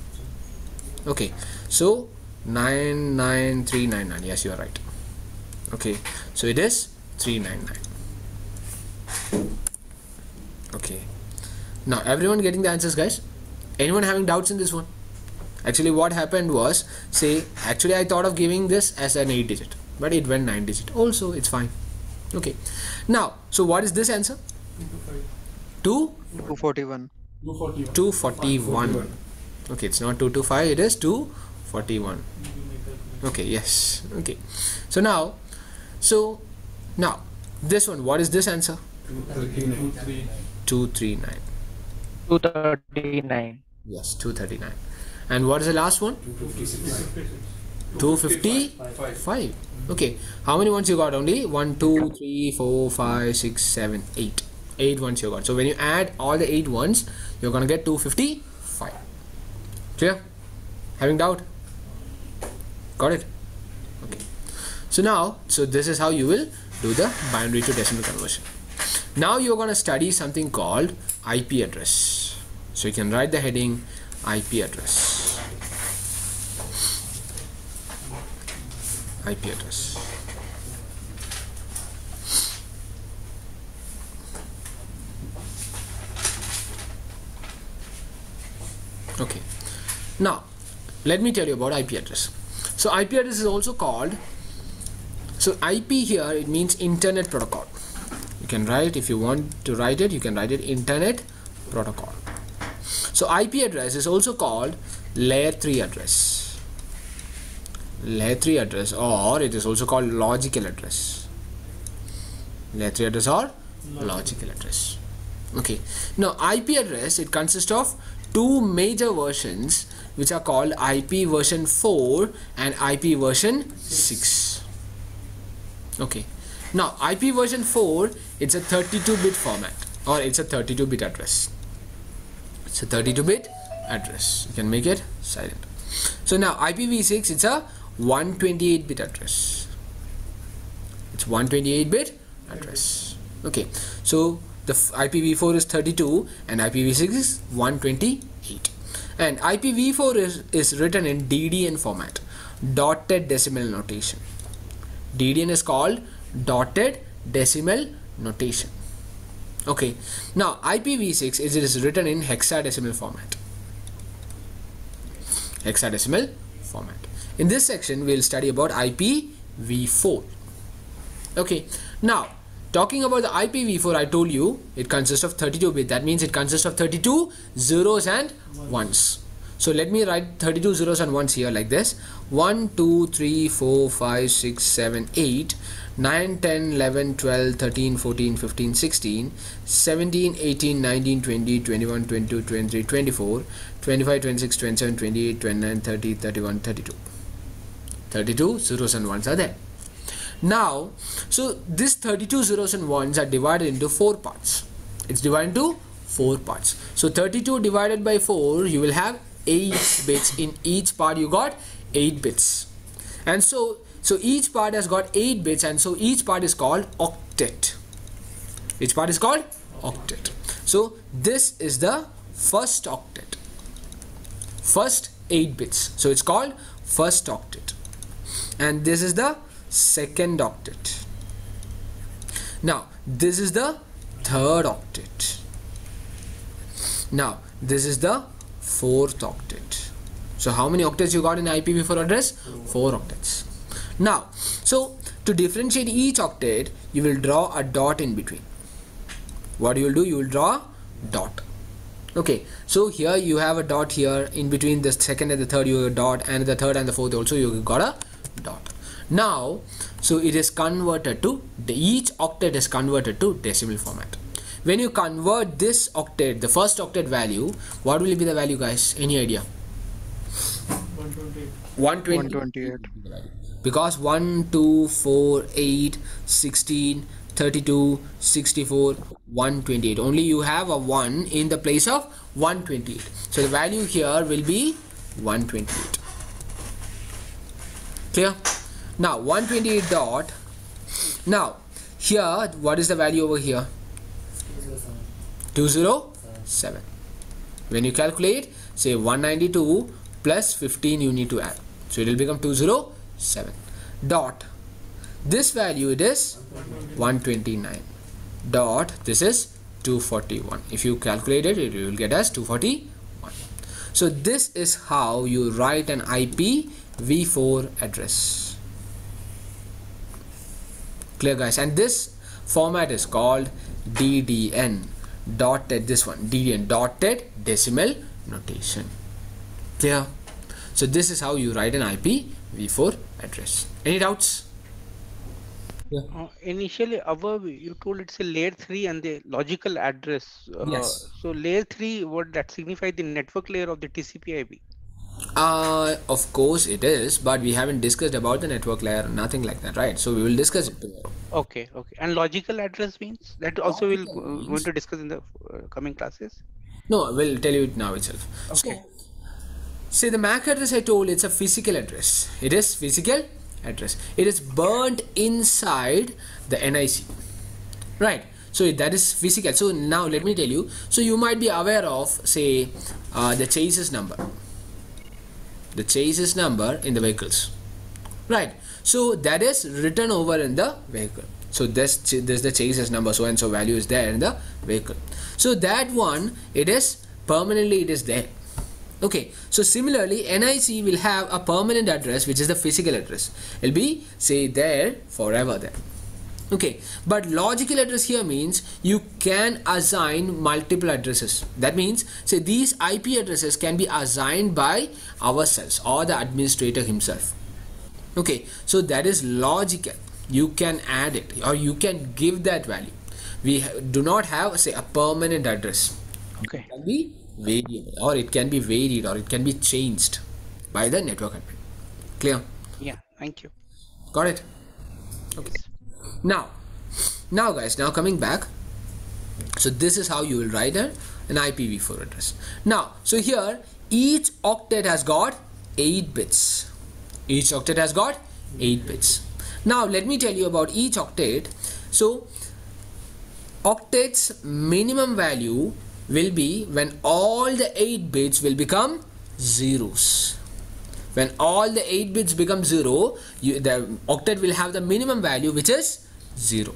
Okay. So 99399. Yes, you are right. Okay. So it is 399. Okay. Now everyone getting the answers, guys? Anyone having doubts in this one? Actually, what happened was, actually I thought of giving this as an 8 digit, but it went 9 digit. Also, it's fine. Okay. Now, so what is this answer? 241. 241. Okay, it's not 225, it is 241. Okay, yes. Okay. So now this one, what is this answer? 239. 239. Yes, 239. And what is the last one? 255. Okay, how many ones you got? Only 1, 2, 3, 4, 5, 6, 7, 8. 8 ones you got. So when you add all the 8 ones, you're gonna get 255. Clear? Having doubt? Got it? Okay. So now, this is how you will do the binary to decimal conversion. Now you're gonna study something called IP address. So you can write the heading IP address. IP address. Okay. Now, let me tell you about IP address. So IP address is also called, so IP here, it means Internet Protocol. You can write, if you want to write it, you can write it Internet Protocol. So IP address is also called layer 3 address. Layer 3 address, or it is also called logical address. Layer 3 address or logical address. Okay. Now IP address, it consists of 2 major versions, which are called IP version 4 and IP version 6. Okay. Now IP version 4, it's a 32-bit format, or it's a 32-bit address. It's a 32-bit address. You can make it silent. So now IPv6, it's a 128-bit address. It's 128-bit address. Okay. So the IPv4 is 32 and IPv6 is 128. And IPv4 is written in DDN format, dotted decimal notation. DDN is called dotted decimal notation. Okay, now IPv6 is written in hexadecimal format. Hexadecimal format. In this section we'll study about IPv4. Okay, now talking about the IPv4, I told you it consists of 32 bits. That means it consists of 32 zeros and ones. So let me write 32 zeros and ones here like this: 1 2 3 4 5 6 7 8 9 10 11 12 13 14 15 16 17 18 19 20 21 22 23 24 25 26 27 28 29 30 31 32. 32 zeros and ones are there. Now, so this 32 zeros and ones are divided into 4 parts. It's divided into 4 parts. So 32 divided by 4, you will have 8 bits. In each part you got 8 bits. And so each part has got 8 bits, and so each part is called octet. Each part is called octet. So this is the first octet. First 8 bits. So it's called first octet. And this is the second octet. Now this is the third octet. Now this is the fourth octet. So how many octets you got in IPv4 address? 4 octets. Now, so to differentiate each octet, you will draw a dot in between. What you will do? You will draw a dot. Okay, so here you have a dot here. In between the second and the third you have a dot, and the third and the fourth also you got a dot. Now, so it is converted to, each octet is converted to decimal format. When you convert this octet, the first octet value, what will be the value, guys? Any idea? 128. Because 1 2 4 8 16 32 64 128, only you have a 1 in the place of 128, so the value here will be 128. Clear? Now 128 dot. Now here, what is the value over here? 207. When you calculate, say 192 plus 15 you need to add, so it will become 207 dot. This value, it is 129 dot. This is 241. If you calculate it, you will get as 241. So this is how you write an IPv4 address. Clear, guys? And this format is called DDN, dotted, this one, DDN, dotted decimal notation. Clear? So this is how you write an IPv4 address. Any doubts? Yeah. Initially, above you told it's a layer 3 and the logical address. Yes. So layer 3, what that signify? The network layer of the TCP/IP. Of course it is, but we haven't discussed about the network layer, nothing like that, right? So we will discuss it tomorrow. Okay, okay. And logical address means that also we'll going to discuss in the coming classes. No, we'll tell you it now itself. Okay. So, say the MAC address I told, it's a physical address. It is physical address. It is burnt inside the NIC, right? So that is physical. So now let me tell you. So you might be aware of, say, the chassis number. The chassis number in the vehicles, right? So that is written over in the vehicle. So this the chassis number, so and so value is there in the vehicle. So that one, it is permanently, it is there. Okay, so similarly NIC will have a permanent address, which is the physical address. It'll be, say, there forever there. Okay, but logical address here means you can assign multiple addresses. That means, say, these IP addresses can be assigned by ourselves or the administrator himself. Okay, so that is logical. You can add it or you can give that value. We do not have, say, a permanent address. Okay. It can be variable, or it can be varied, or it can be changed by the network admin. Clear? Yeah, thank you. Got it? Okay. Now guys, now coming back, so this is how you will write an IPv4 address. Now, so here each octet has got 8 bits. Each octet has got 8 bits. Now let me tell you about each octet. So octet's minimum value will be when all the 8 bits will become zeros. When all the 8 bits become 0, the octet will have the minimum value, which is 0.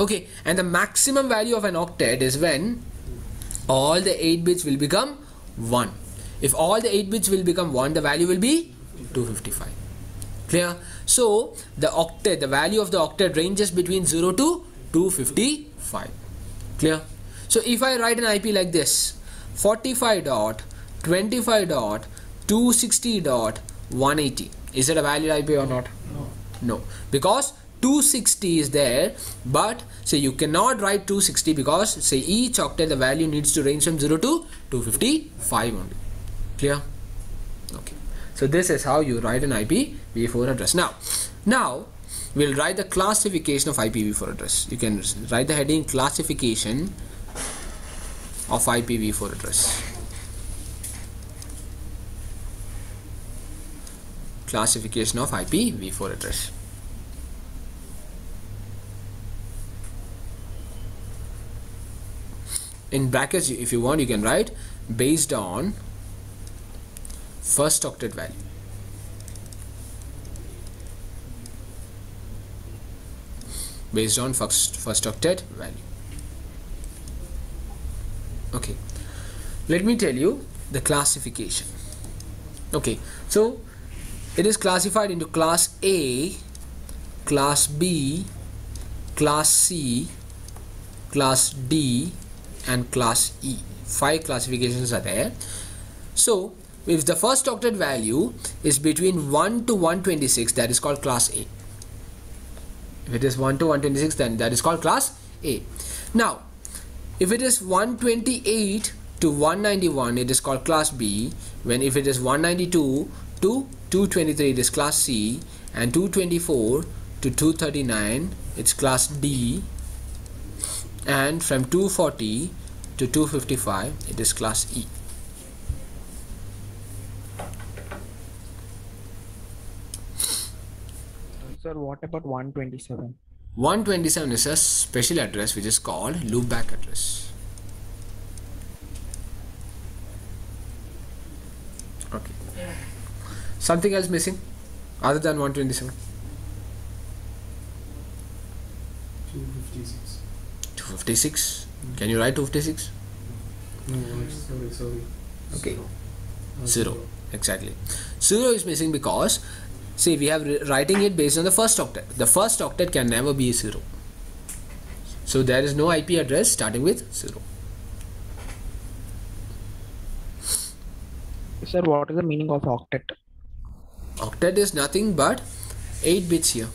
Okay, and the maximum value of an octet is when all the 8 bits will become 1. If all the 8 bits will become 1, the value will be 255. Clear? So the octet, the value of the octet ranges between 0 to 255. Clear? So if I write an IP like this, 45.25.260.180, is it a valid IP or not? No, because 260 is there, but say you cannot write 260 because say each octet the value needs to range from 0 to 255 only. Clear? Okay. So this is how you write an IPv4 address. Now we'll write the classification of IPv4 address. You can write the heading classification of IPv4 address. Classification of IPv4 address. In brackets, if you want, you can write based on first octet value. Based on first octet value. Okay, let me tell you the classification. Okay, so it is classified into class A, class B, class C, class D and class E. 5 classifications are there. So if the first octet value is between 1 to 126, that is called class A. If it is 1 to 126, then that is called class A. Now if it is 128 to 191, it is called class B. When if it is 192 to 223, it is class C, and 224 to 239, it's class D, and from 240 to 255, it is class E. Sir, what about 127? 127 is a special address which is called loopback address. Okay. Something else missing other than 127? 256. 256. Can you write 256? No, sorry. Okay. 0. Exactly. 0 is missing because see, we have writing it based on the first octet. The first octet can never be 0. So there is no IP address starting with 0. Sir, what is the meaning of octet? Octet is nothing but 8 bits here.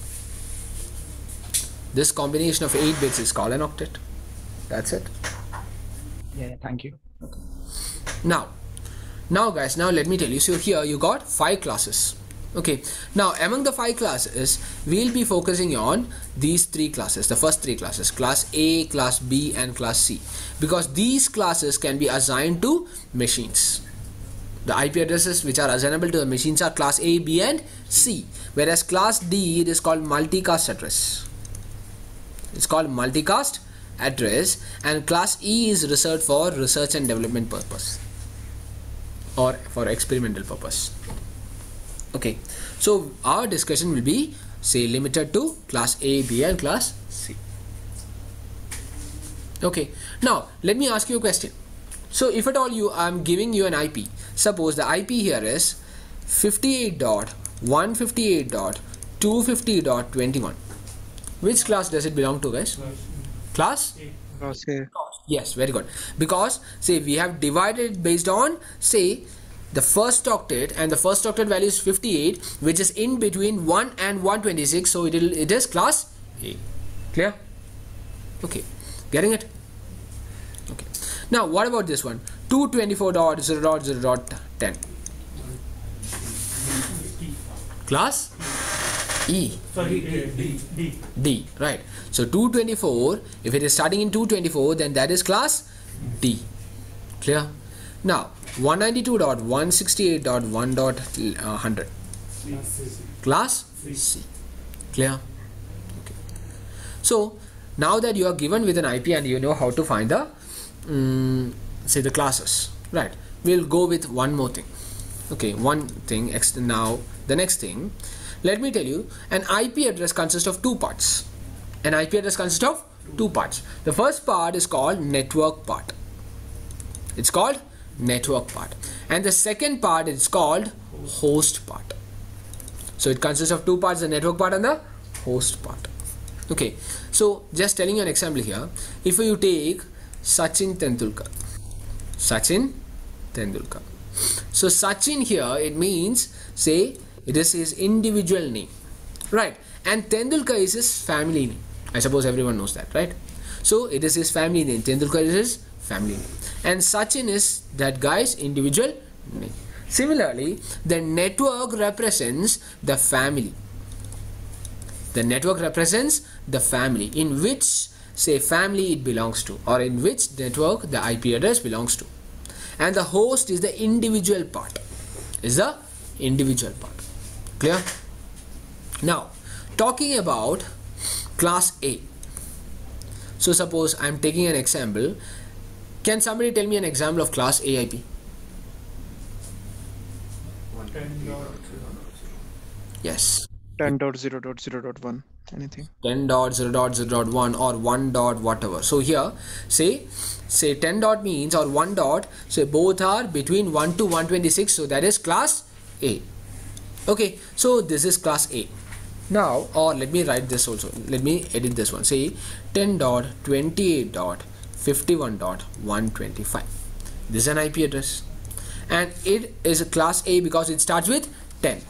This combination of 8 bits is called an octet. That's it. Yeah, thank you. Now guys, now let me tell you. So here you got 5 classes. Okay, now among the 5 classes we'll be focusing on these 3 classes, the first 3 classes, class A, class B and class C, because these classes can be assigned to machines. The IP addresses which are assignable to the machines are class A, B and C, whereas class D, it is called multicast address. It's called multicast address, and class E is reserved for research and development purpose or for experimental purpose. Okay, so our discussion will be say limited to class A, B and class C. Okay, now let me ask you a question. So if at all I'm giving you an IP, suppose the IP here is 58.158.250.21. Which class does it belong to, guys? Class? Class A. Yes, very good. Because say we have divided based on say the first octet, and the first octet value is 58, which is in between 1 and 126, so it is class A. Clear? Okay, getting it? Okay. Now what about this one? 224.0.0.10. Class E. Sorry, D. Right. So 224, if it is starting in 224, then that is class D. Clear? Now 192.168.1.100. Class C. Clear? Okay. So Now that you are given with an IP and you know how to find the say the classes, right? We'll go with one more thing. Okay, one thing. Now the next thing, let me tell you, an IP address consists of two parts. An IP address consists of two parts. The first part is called network part. It's called network part. And the second part is called host part. So it consists of two parts, the network part and the host part. Okay, so just telling you an example here. If you take Sachin Tendulkar. Sachin Tendulkar. So Sachin here, it means, say, it is his individual name, right? And Tendulkar is his family name. I suppose everyone knows that, right? So it is his family name. Tendulkar is his family name. And Sachin is that guy's individual name. Similarly, the network represents the family. The network represents the family in which, say, family it belongs to, or in which network the IP address belongs to. And the host is the individual part. Is the individual part. Clear? Now, talking about class A. So suppose I am taking an example. Can somebody tell me an example of class A IP? 10.0. Yes. 10.0.0.1. Anything. 10.0.0.1 or 1 dot whatever. So here say 10 dot means, or 1 dot, so both are between 1 to 126, so that is class A. Okay, so this is class A. Now, or let me write this also, let me edit this one. Say 10.28.51.125. this is an IP address and it is a class A because it starts with 10.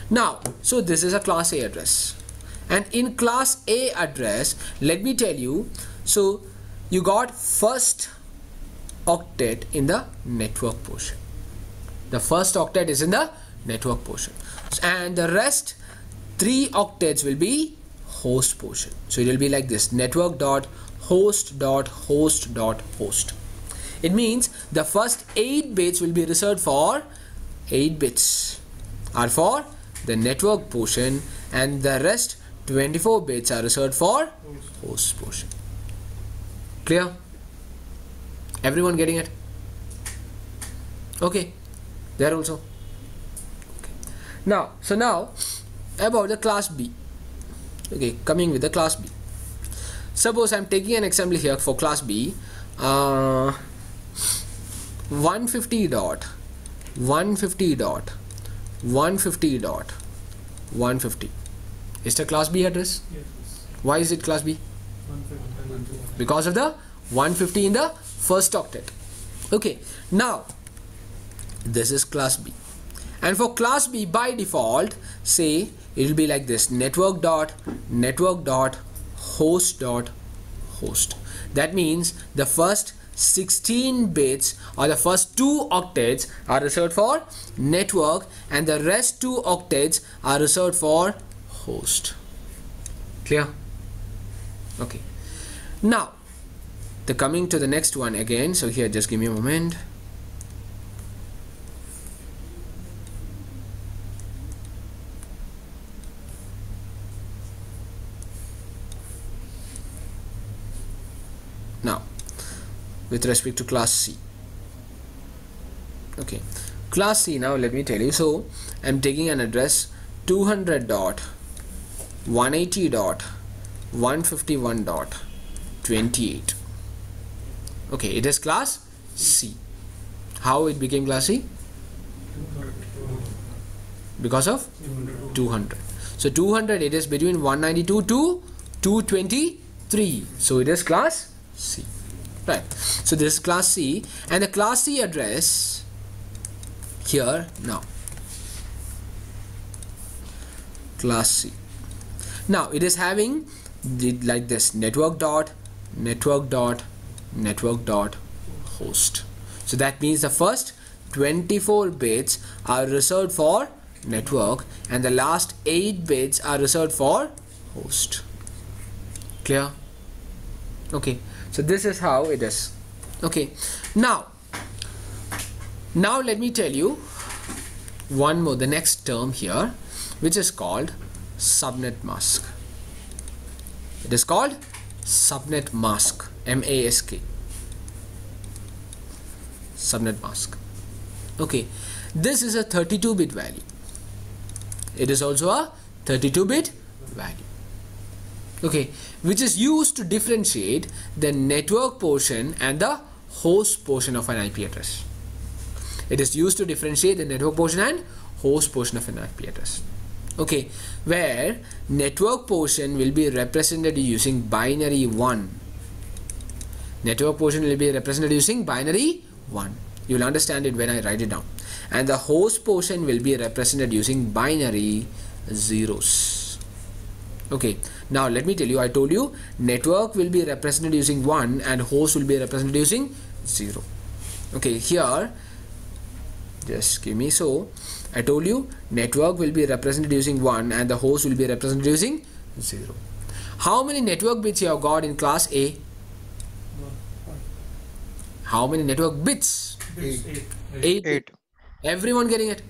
Now, so this is a class A address. And in class A address, let me tell you, so you got first octet in the network portion. The first octet is in the network portion. And the rest 3 octets will be host portion. So it will be like this: network.host.host.host. It means the first 8 bits will be reserved for 8 bits are for the network portion, and the rest 24 bits are reserved for host portion. Clear? Everyone getting it? Okay. There also. Okay. Now, so now about the class B. Okay, coming with the class B. Suppose I'm taking an example here for class B. 150.150.150.150 is the class B address. Yes. Why is it class B? 150. Because of the 150 in the first octet. Okay, now this is class B, and for class B by default, say it will be like this: network.host.host. That means the first 16 bits or the first 2 octets are reserved for network, and the rest 2 octets are reserved for host. Clear? Okay. Now, coming to the next one again. So here, just give me a moment. Now, with respect to class C. Okay, class C. Now let me tell you. So I'm taking an address 200.180.151.28. Okay, it is class C. How it became class C? Because of 200. So 200, it is between 192 to 223. So it is class C. Right. So this is class C, and the class C address here now. Class C. Now it is having like this: network.host. So that means the first 24 bits are reserved for network, and the last 8 bits are reserved for host. Clear? Okay. So this is how it is. Okay. Now let me tell you one more, the next term here, which is called subnet mask. It is called subnet mask, M-A-S-K, subnet mask. Okay, this is a 32-bit value. It is also a 32-bit value. Okay, which is used to differentiate the network portion and the host portion of an IP address. It is used to differentiate the network portion and host portion of an IP address. Okay, where network portion will be represented using binary 1. Network portion will be represented using binary 1. You will understand it when I write it down. And the host portion will be represented using binary zeros. Okay, now let me tell you, I told you network will be represented using 1 and host will be represented using 0. Okay, here just give me, so I told you network will be represented using 1 and the host will be represented using 0. How many network bits you have got in class A? How many network bits? 8. Everyone getting it?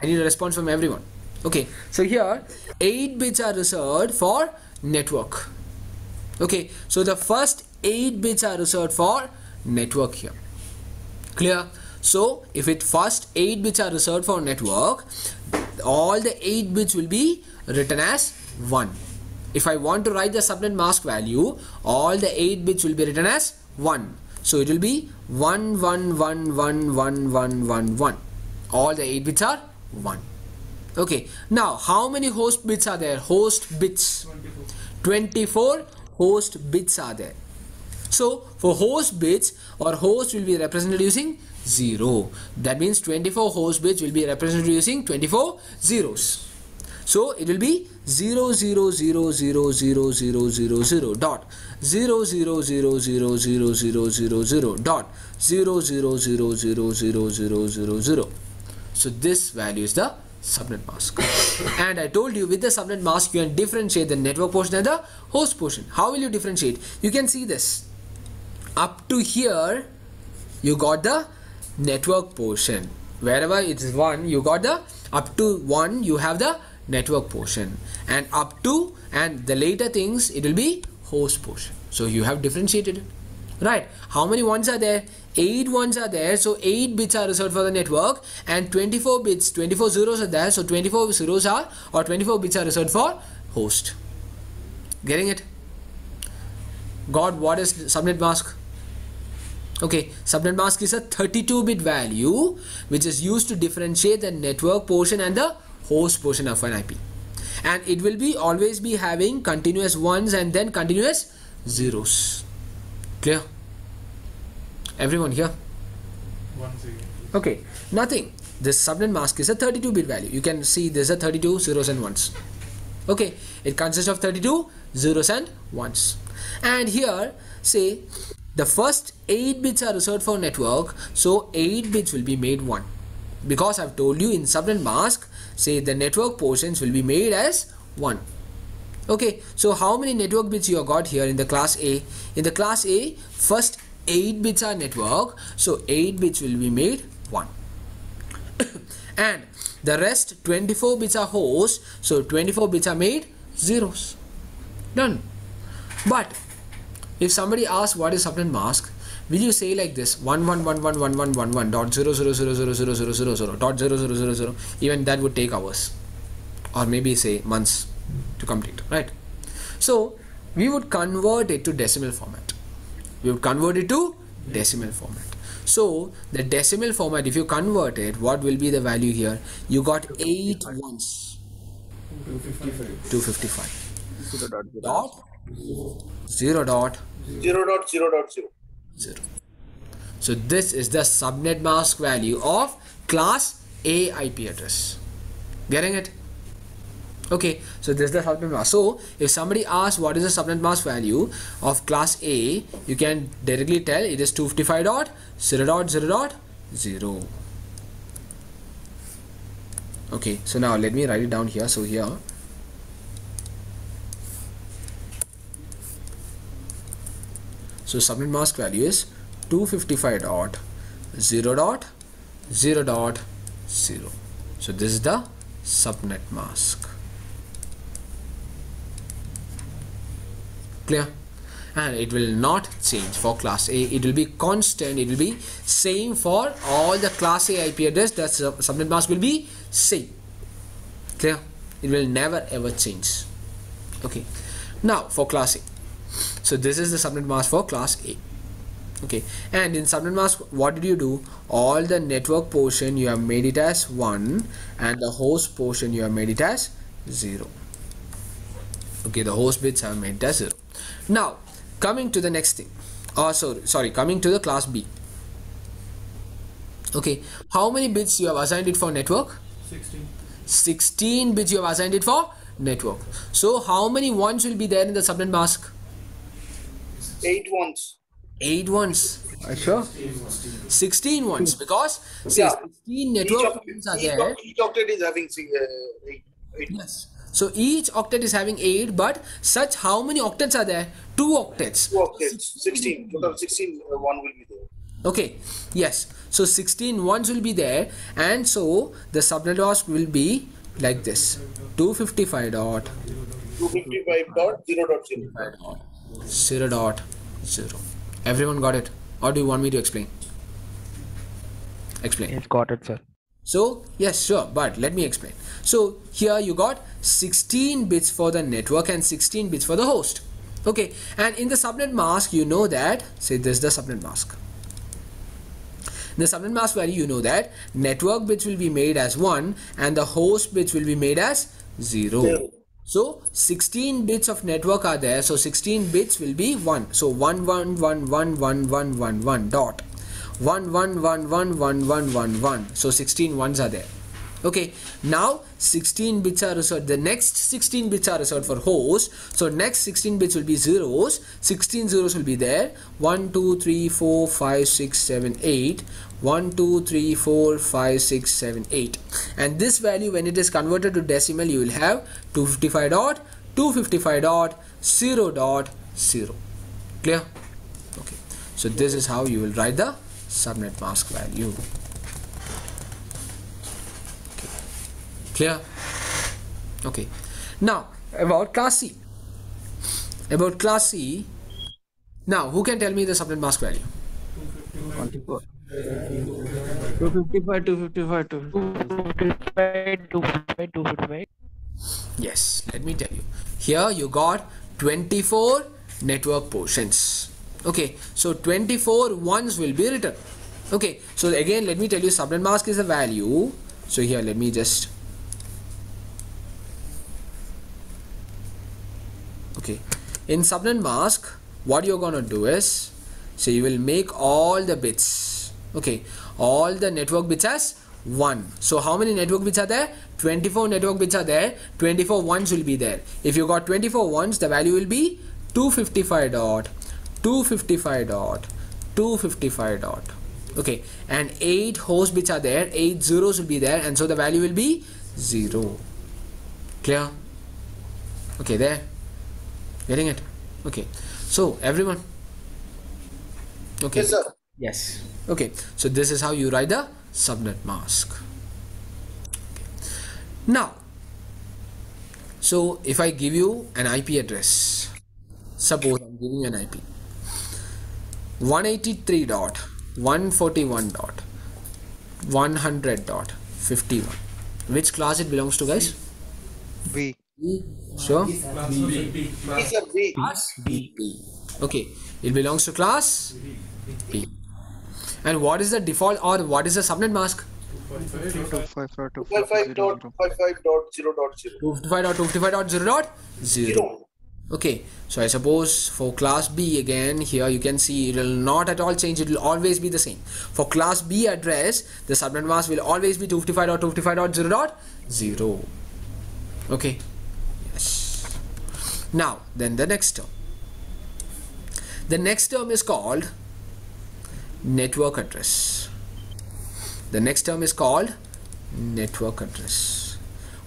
I need a response from everyone. Okay, so here 8 bits are reserved for network. Okay, so the first 8 bits are reserved for network here. Clear? So if it first 8 bits are reserved for network, all the 8 bits will be written as 1. If I want to write the subnet mask value, all the 8 bits will be written as 1. So it will be 1 1 1 1 1 1 1 1. All the 8 bits are 1. Okay, now how many host bits are there? Host bits 24 host bits are there. So for host bits, or host will be represented using 0. That means 24 host bits will be represented using 24 zeros. So it will be 0 0 0 0 0 0 0 0 dot 0 0 0 0 0 0 0 0 dot 0 0 0 0 0 0 0 0. So this value is the subnet mask. And I told you with the subnet mask you can differentiate the network portion and the host portion. How will you differentiate? You can see this. Up to here you got the network portion. Wherever it is 1, you got the, up to 1 you have the network portion, and up to, and the later things it will be host portion. So you have differentiated it, right? How many ones are there? 8 ones are there, so 8 bits are reserved for the network, and 24 bits, 24 zeros are there, so 24 zeros are, or 24 bits are reserved for host. Getting it? Got what is subnet mask? Okay, subnet mask is a 32-bit value which is used to differentiate the network portion and the host portion of an IP, and it will be always be having continuous ones and then continuous zeros. Clear? Everyone here? Okay, nothing. This subnet mask is a 32-bit value. You can see there's a 32 zeros and ones. Okay, it consists of 32 zeros and ones. And here, say the first 8 bits are reserved for network, so 8 bits will be made 1. Because I've told you in subnet mask, say the network portions will be made as 1. Okay, so how many network bits you have got here in the class A? In the class A, first 8 bits are network, so 8 bits will be made 1. And the rest 24 bits are host, so 24 bits are made zeros. Done. But if somebody asks what is subnet mask, will you say like this 11111111 dot 000000000 dot 0000? Even that would take hours, or maybe say months to complete, right? So we would convert it to decimal format. We would convert it to decimal format. So the decimal format, if you convert it, what will be the value here? You got 8 ones. 255. Dot 0 dot 0. So this is the subnet mask value of class A IP address. Getting it? Okay, so this is the subnet mask. So if somebody asks what is the subnet mask value of class A, you can directly tell it is 255.0.0.0. Okay, so now let me write it down here. So here, so subnet mask value is 255.0.0.0. So this is the subnet mask. Clear? and it will not change for class A. It will be constant. It will be same for all the class A IP address. The subnet mask will be same. Clear? It will never ever change. Okay. Now for class A. So this is the subnet mask for class A. Okay, and in subnet mask, what did you do? All the network portion you have made it as 1, and the host portion you have made it as 0. Okay, the host bits have made it as 0. Now coming to the next thing, coming to the class B. Okay, how many bits you have assigned it for network? 16 bits you have assigned it for network. So how many ones will be there in the subnet mask? 8 ones. 8 ones. Are you sure? 16 ones, because see, Yeah. 16 network pins are there. Each octet is having 8. Yes. So each octet is having 8, but such how many octets are there? 2 octets. 2 octets. 16. Total 16 one will be there. Okay. Yes. So 16 ones will be there, and so the subnet mask will be like this: 255 dot 255.0.0. 0.0. Everyone got it? Or do you want me to explain? Explain. Yes, got it, sir. So yes, sure, but let me explain. So here you got 16 bits for the network and 16 bits for the host. Okay, and in the subnet mask, you know that, say this is the subnet mask. In the subnet mask value, you know that network bits will be made as 1 and the host bits will be made as 0. So 16 bits of network are there, so 16 bits will be 1. So 1 1 1 1 1 1 1 1 dot 1 1 1 1 1 1 1 1. So 16 ones are there. Okay, now 16 bits are reserved. The next 16 bits are reserved for host. So next 16 bits will be zeros. 16 zeros will be there. 1 2 3 4 5 6 7 8. 1 2 3 4 5 6 7 8. And this value, when it is converted to decimal, you will have 255 dot 255 dot 0 dot 0. Clear? Okay, so this is how you will write the subnet mask value. Clear? Okay. Now about class C. About class C. Now who can tell me the subnet mask value? 24. 255, 255, 255. Yes, let me tell you. Here you got 24 network portions. Okay, so 24 ones will be written. Okay, so again let me tell you, subnet mask is a value. So here let me just, okay, in subnet mask what you're gonna do is, so you will make all the bits, okay, all the network bits as 1. So how many network bits are there? 24 network bits are there. 24 ones will be there. If you got 24 ones, the value will be 255 dot 255 dot 255 dot. Okay, and 8 host bits are there. 8 zeros will be there, and so the value will be 0. Clear? Okay, there. Getting it? Okay. So everyone. Okay. Yes, sir. Yes. Okay. So this is how you write the subnet mask. Okay. Now, so if I give you an IP address, suppose I'm giving you an IP 183.141.100.51. Which class it belongs to, guys? B. Sure. B, sir. B. Class B. Okay, it belongs to class B. And what is the default, or what is the subnet mask? 255.55.0.0. 255.255.0.0. Okay, so I suppose for class B, again here you can see it will not at all change. It will always be the same. For class B address, the subnet mask will always be 255.255.0.0. Okay. Yes. Now then the next term. The next term is called network address. The next term is called network address.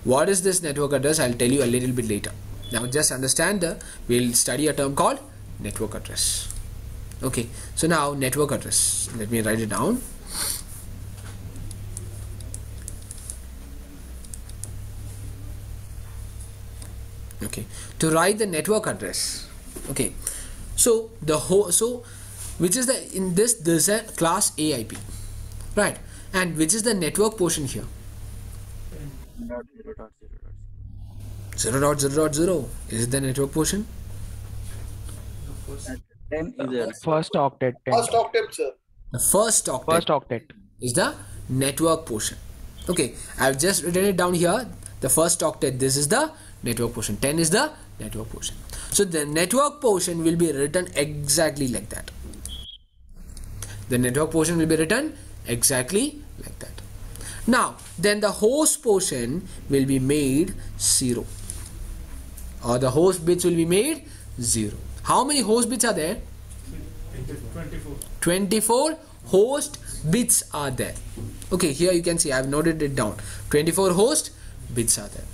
What is this network address? I'll tell you a little bit later. Now just understand, we'll study a term called network address. Okay, so now network address, let me write it down. Okay, to write the network address, okay, So the whole, so which is the, in this is a class A IP, right? And which is the network portion here? 0.0.0 is it the network portion? 10 is a First octet. 10. First octet, sir. The first octet First octet. is the network portion. Okay, I've just written it down here. The first octet, this is the network portion. 10 is the network portion. So the network portion will be written exactly like that. The network portion will be written exactly like that. Now, then the host portion will be made 0. Or the host bits will be made 0. How many host bits are there? 24. 24 host bits are there. Okay, here you can see I have noted it down. 24 host bits are there.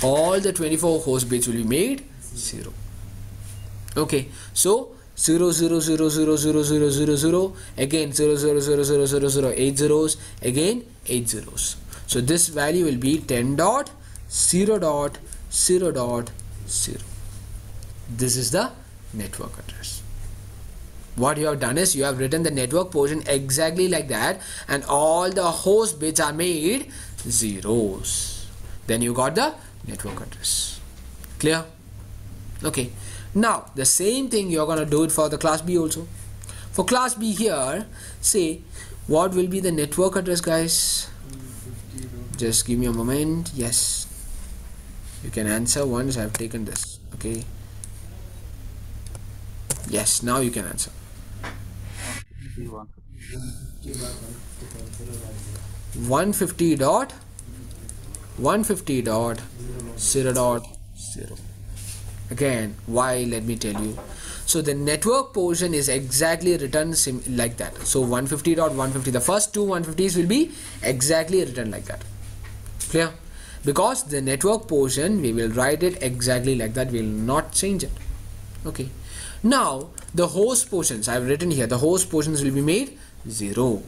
All the 24 host bits will be made 0. Okay, so 0 0 0 0 0 0 0 0 again 0 0 0 0 0 0 8 zeros again 8 zeros. So this value will be 10 dot 0 dot 0 dot 0. This is the network address. What you have done is you have written the network portion exactly like that, and all the host bits are made zeros. Then you got the network address. Clear? Okay. Now the same thing you are gonna do it for the class B also. For class B here, say what will be the network address, guys? Just give me a moment. Yes, you can answer once I have taken this. Okay. Yes, now you can answer. 150 dot 150 dot 0 dot 0. Again, why? Let me tell you. So the network portion is exactly written like that. So 150 dot 150, the first two 150s will be exactly written like that. Clear? Because the network portion, we will write it exactly like that. We will not change it. Okay. Now the host portions I have written here, the host portions will be made 0.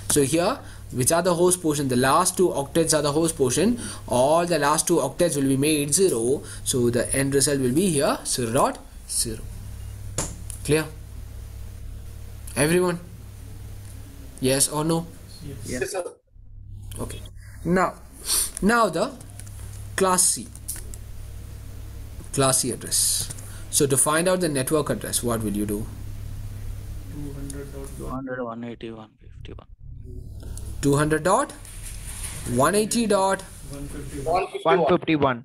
So here, which are the host portion? The last two octets are the host portion. All the last two octets will be made 0. So the end result will be here 0 dot 0. Clear? Everyone? Yes or no? Yes, sir. Okay. Now the class C address. So to find out the network address, what will you do? 200 dot 200, 180, 151. 200 dot 180 dot 151. 151.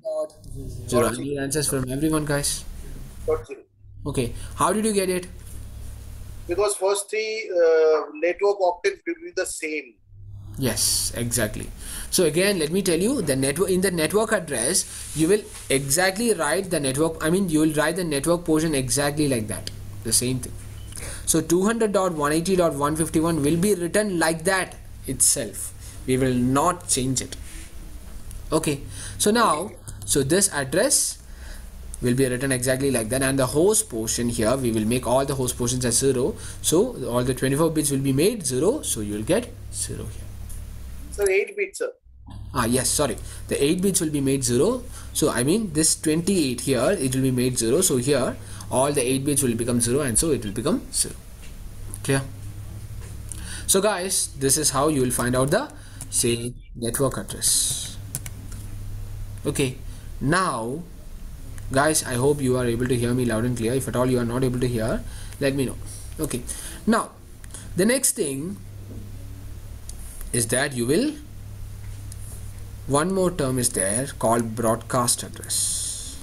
0. I need answers from everyone, guys. Dot 0. Okay, how did you get it? Because first three network octets will be the same. Yes, exactly. So again, let me tell you, the network, in the network address, you will exactly write the network, you will write the network portion exactly like that, the same thing. So 200.180.151 will be written like that itself. We will not change it. Okay, so now, so this address will be written exactly like that, and the host portion here, we will make all the host portions as 0. So all the 24 bits will be made 0. So you will get 0 here. Sir, 8 bits, sir. Yes, sorry, the 8 bits will be made 0. So I mean this 28 here, it will be made 0. So here all the 8 bits will become 0, and so it will become 0. Clear? So guys, this is how you will find out the, say, network address. Okay, now guys, I hope you are able to hear me loud and clear. If at all you are not able to hear, let me know. Okay, now the next thing is that you will, one more term is there called broadcast address.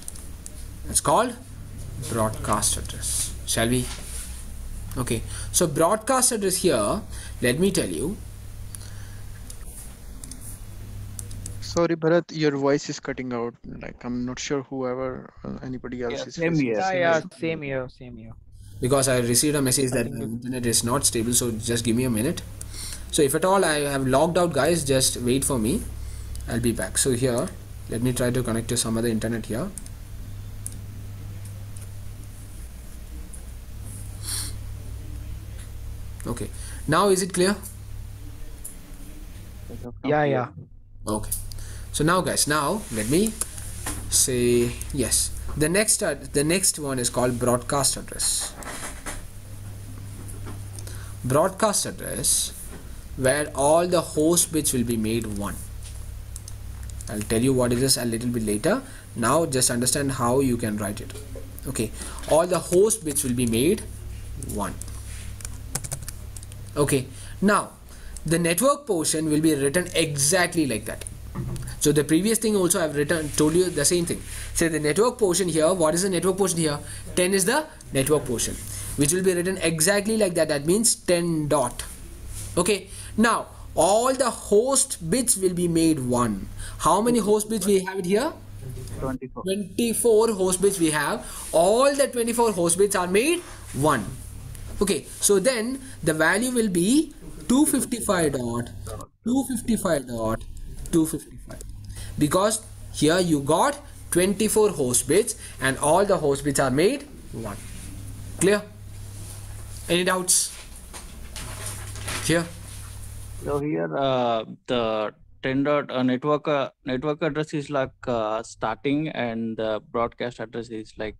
It's called broadcast address. Shall we? Okay, so broadcast address here, let me tell you. Sorry, Bharat, your voice is cutting out. Like, I'm not sure whoever, anybody else is same facing here. the Yeah, issue. same here, same here. Because I received a message that the internet is not stable, so just give me a minute. So if at all I have logged out, guys, just wait for me. I'll be back. So here, let me try to connect to some other internet here. Okay, now is it clear? Yeah. Okay, so now guys, now let me say yes. The next one is called broadcast address. Broadcast address, where all the host bits will be made 1. I'll tell you what it is a little bit later. Now just understand how you can write it. Okay, all the host bits will be made 1. Okay, now the network portion will be written exactly like that. So the previous thing also I've told you the same thing. Say the network portion here, what is the network portion here? 10 is the network portion, which will be written exactly like that. That means 10 dot. Okay, now all the host bits will be made 1. How many host bits we have it here? 24. 24 host bits we have. All the 24 host bits are made 1. Okay, so then the value will be 255 dot 255 dot 255, because here you got 24 host bits and all the host bits are made 1. Clear? Any doubts here? So here the 10 dot network address is like starting, and the broadcast address is like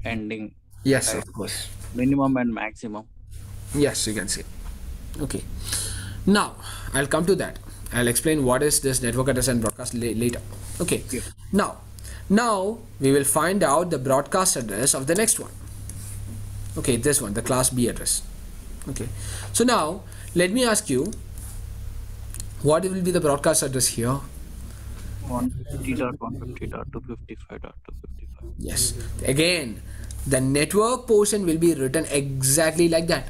ending. Yes, Right. of course. Minimum and maximum. Yes, you can say. Okay, now I'll come to that. I'll explain what is this network address and broadcast later. Okay, Yeah. now we will find out the broadcast address of the next one. Okay, this one, the class B address. Okay, so now let me ask you, what will be the broadcast address here? 150.150.255.255. Yes, again the network portion will be written exactly like that.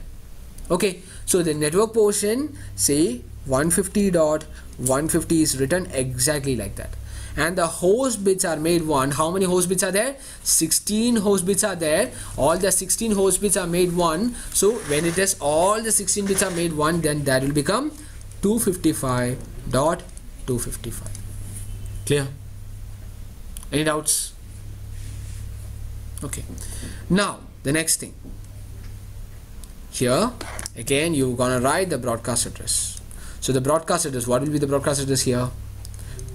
Okay, so the network portion, say 150.150 is written exactly like that, and the host bits are made 1. How many host bits are there? 16 host bits are there. All the 16 host bits are made 1. So when it is all the 16 bits are made 1, then that will become 255.255. Clear? Any doubts? Okay, now the next thing, here again you're gonna write the broadcast address. So the broadcast address, what will be the broadcast address here?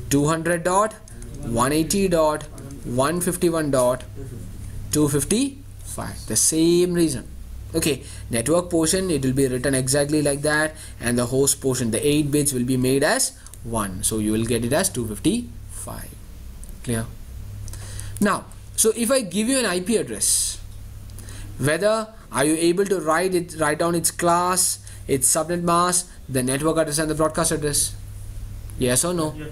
200.180.151.255. The same reason. Okay, network portion, it will be written exactly like that, and the host portion, the 8 bits will be made as 1. So you will get it as 255. Clear? Now, so if I give you an IP address, whether are you able to write down its class, its subnet mask, the network address and the broadcast address? Yes or no? Yes,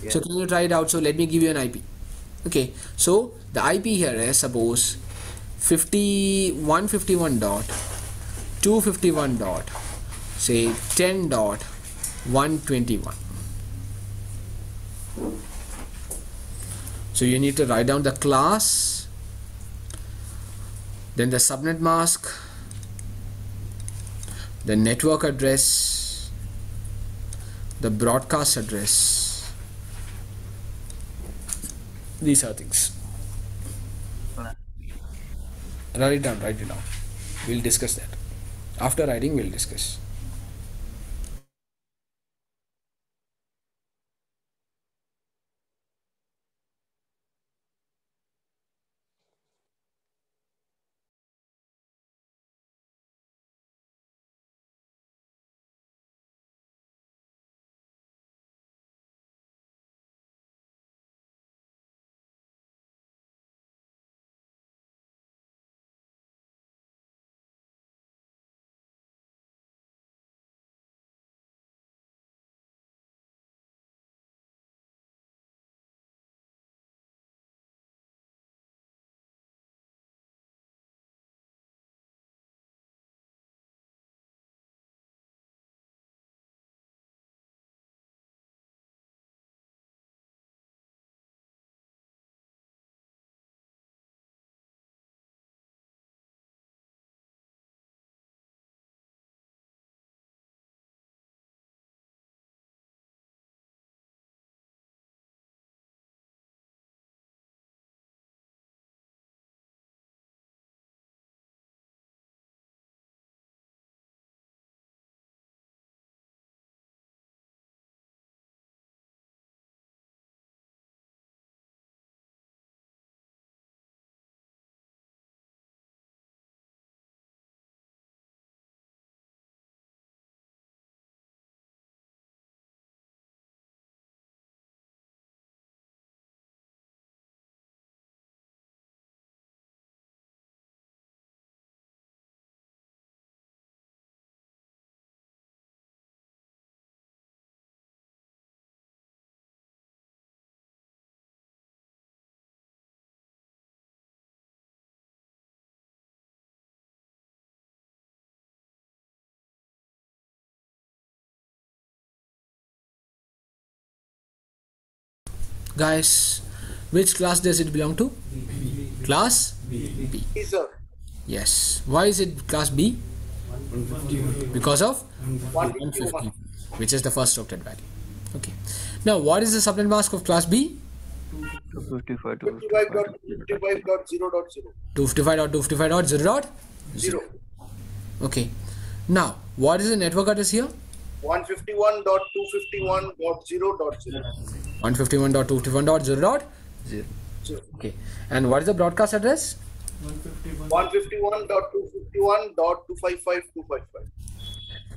yes. So can you try it out? So let me give you an IP. Okay, so the IP here is, suppose 151 dot 251 dot say 10 dot 121. So you need to write down the class, then the subnet mask, the network address, the broadcast address. These are things. Write it down, write it down. We'll discuss that. After writing, we'll discuss. Guys, which class does it belong to? Class B. Yes, sir. Yes. Why is it class B? 150. Because of 151. 150, which is the first octet value. Okay. Now, what is the subnet mask of class B? 255 255.255.0.0. 255.255.0.0. Okay. Now, what is the network address here? 151.251.0.0. 151.251.0.0. Okay. And what is the broadcast address? 151.251.255.255.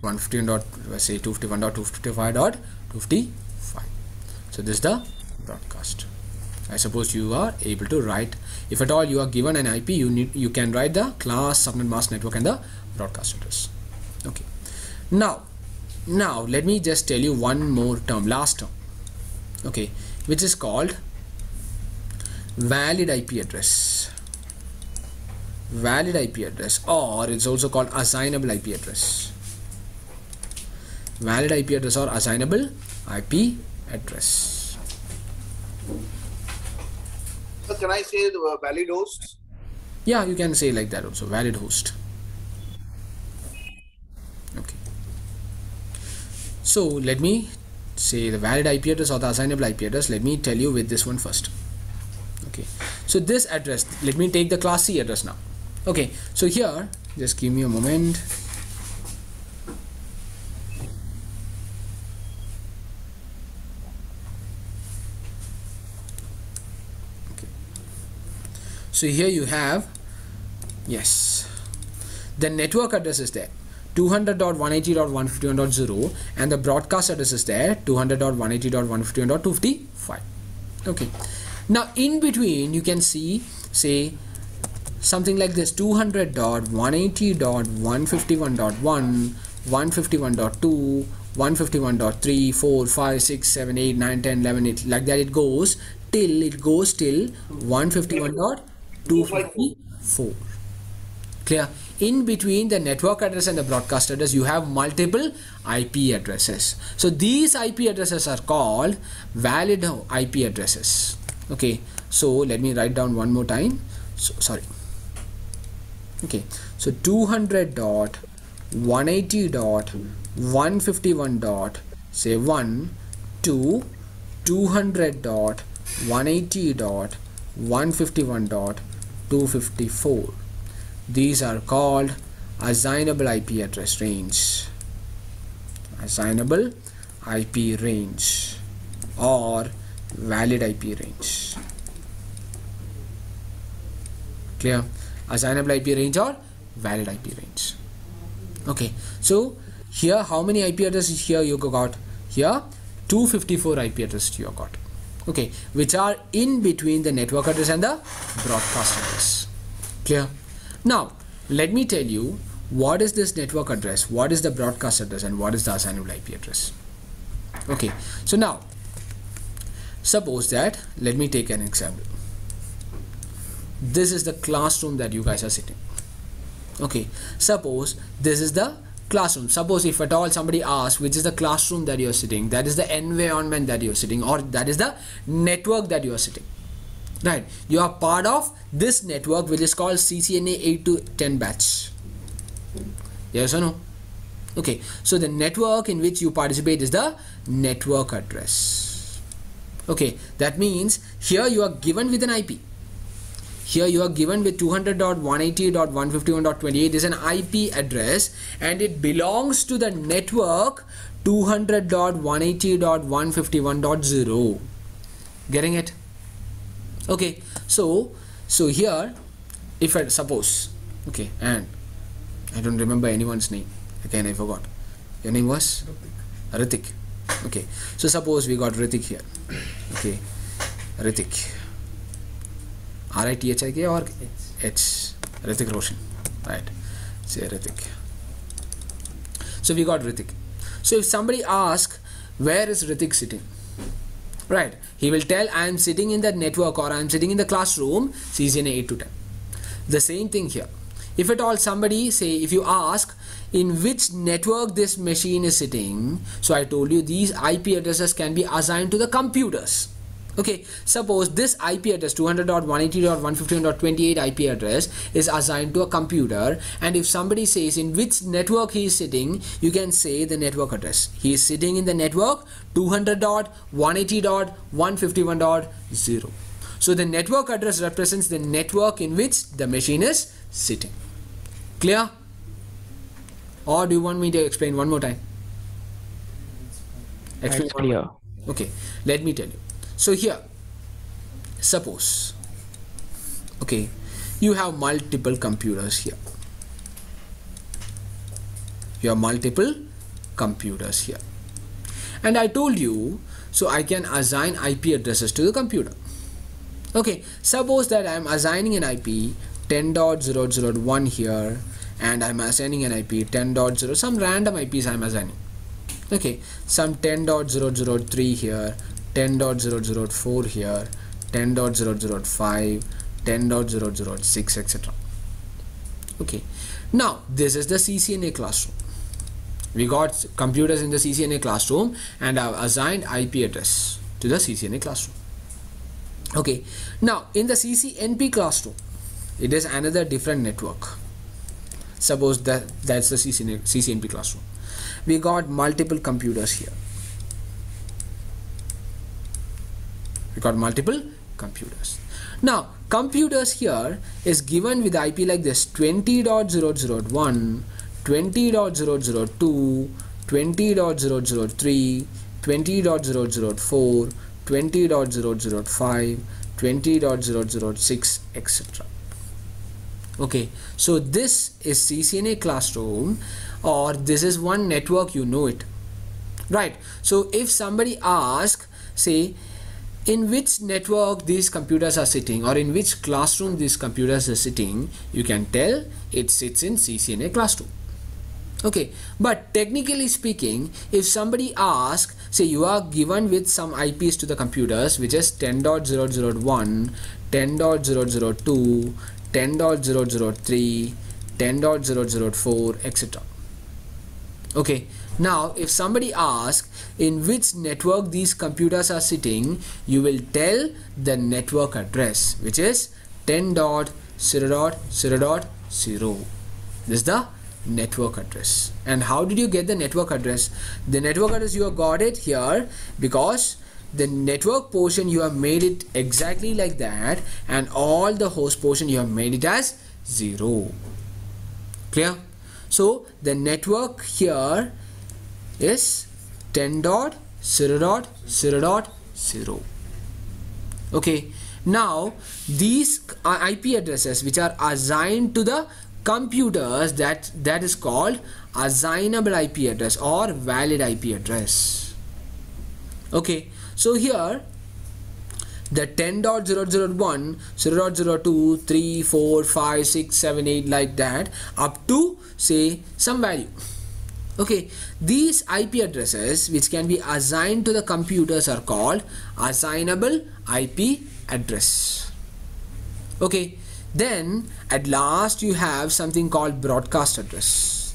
251.255.255. So this is the broadcast. I suppose you are able to write, if at all you are given an IP, you can write the class, subnet mask, network and the broadcast address. Okay. Now let me just tell you one more term, last term, okay, which is called valid IP address. Valid IP address, or it's also called assignable IP address. Valid IP address or assignable IP address. So can I say the valid host? Yeah, you can say like that also, valid host. Okay. So let me say the valid IP address or the assignable IP address. Let me tell you with this one first. Okay. So this address, let me take the class C address now. Okay. So here, just give me a moment. So here you have, yes, the network address is there, 200.180.151.0, and the broadcast address is there, 200.180.151.255. Okay. Now in between you can see, say, something like this, 200.180.151.1, 151.2, 151.3, 4, 5, 6, 7, 8, 9, 10, 11, 8, like that it goes till 151.254. Clear? In between the network address and the broadcast address, you have multiple IP addresses. So these IP addresses are called valid IP addresses. Okay. So let me write down one more time. So, sorry. Okay. So 200.180.151. Say 1 to 200.180.151.254. These are called assignable IP address range. Assignable IP range or valid IP range. Clear? Assignable IP range or valid IP range. Okay. So here how many IP addresses here you got? Here 254 IP addresses you got. Okay, which are in between the network address and the broadcast address. Clear? Now let me tell you what is this network address, what is the broadcast address, and what is the assignable IP address. Okay, so now suppose that, let me take an example. This is the classroom that you guys are sitting. Okay, suppose this is the classroom. Suppose if at all somebody asks which is the classroom that you are sitting, that is the environment that you are sitting, or that is the network that you are sitting. Right, you are part of this network which is called CCNA 8 to 10 batch. Yes or no? Okay, so the network in which you participate is the network address. Okay, that means here you are given with an IP. Here you are given with 200.180.151.28 is an IP address, and it belongs to the network 200.180.151.0. Getting it? Okay, so here, if I suppose, okay, and I don't remember anyone's name, again I forgot. Your name was Ritik. Okay, so suppose we got Ritik here. Okay, Ritik, R-I-T-H-I-K or H, Ritik Roshan, right? Say Ritik. So we got Ritik. So if somebody asks where is Ritik sitting, right, he will tell I am sitting in the network, or I am sitting in the classroom CCNA 8 to 10. The same thing here. If at all somebody, say if you ask in which network this machine is sitting, so I told you these IP addresses can be assigned to the computers. Okay, suppose this IP address 200.180.151.28 IP address is assigned to a computer, and if somebody says in which network he is sitting, you can say the network address. He is sitting in the network 200.180.151.0. So the network address represents the network in which the machine is sitting. Clear? Or do you want me to explain one more time? Explain That's one more clear. time. Okay, let me tell you. So here, suppose, okay, you have multiple computers here. You have multiple computers here. And I told you, so I can assign IP addresses to the computer. Okay, suppose that I am assigning an IP 10.001 here, and I am assigning an IP 10.0, some random IPs I am assigning. Okay, some 10.003 here, 10.004 here, 10.005, 10.006, etc. Okay, now this is the CCNA classroom. We got computers in the CCNA classroom, and I have assigned IP address to the CCNA classroom. Okay, now in the CCNP classroom, it is another different network. Suppose that's the CCNP classroom. We got multiple computers here. We got multiple computers. Now computers here is given with IP like this: 20.001, 20.002, 20.003, 20.004, 20.005, 20.006, etc. Okay, so this is CCNA classroom, or this is one network, you know it, right? So if somebody asks, say, in which network these computers are sitting, or in which classroom these computers are sitting, you can tell it sits in CCNA classroom. Okay, but technically speaking, if somebody asks, say you are given with some IPs to the computers, which is 10.001, 10.002, 10.003, 10.004, etc. Okay, now if somebody asks in which network these computers are sitting, you will tell the network address, which is 10.0.0.0. This is the network address. And how did you get the network address? The network address, you have got it here because the network portion you have made it exactly like that, and all the host portion you have made it as 0. Clear? So the network here is 10.0.0.0. Okay, now these IP addresses which are assigned to the computers, that is called assignable IP address or valid IP address. Okay, so here the 10.001, 0.02, 3, 4, 5, 6, 7, 8 like that up to say some value. Okay, these IP addresses which can be assigned to the computers are called assignable IP address. Okay, then at last you have something called broadcast address.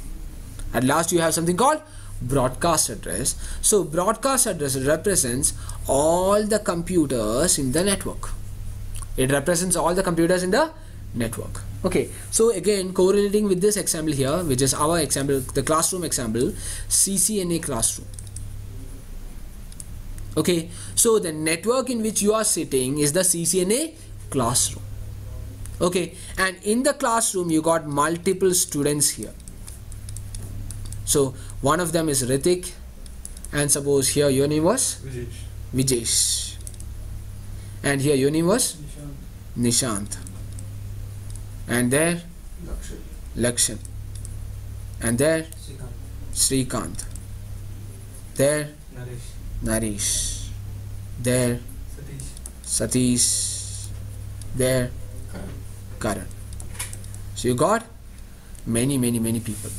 At last you have something called broadcast address. So broadcast address represents all the computers in the network. It represents all the computers in the network. Okay, so again correlating with this example here, which is our example, the classroom example, CCNA classroom. Okay, so the network in which you are sitting is the CCNA classroom. Okay, and in the classroom you got multiple students here. So one of them is Ritik, and suppose here your name was Vijesh, and here your name was Nishant, and there Lakshan, and there Srikant, there Naresh, there Satish, there Karan. So you got many people,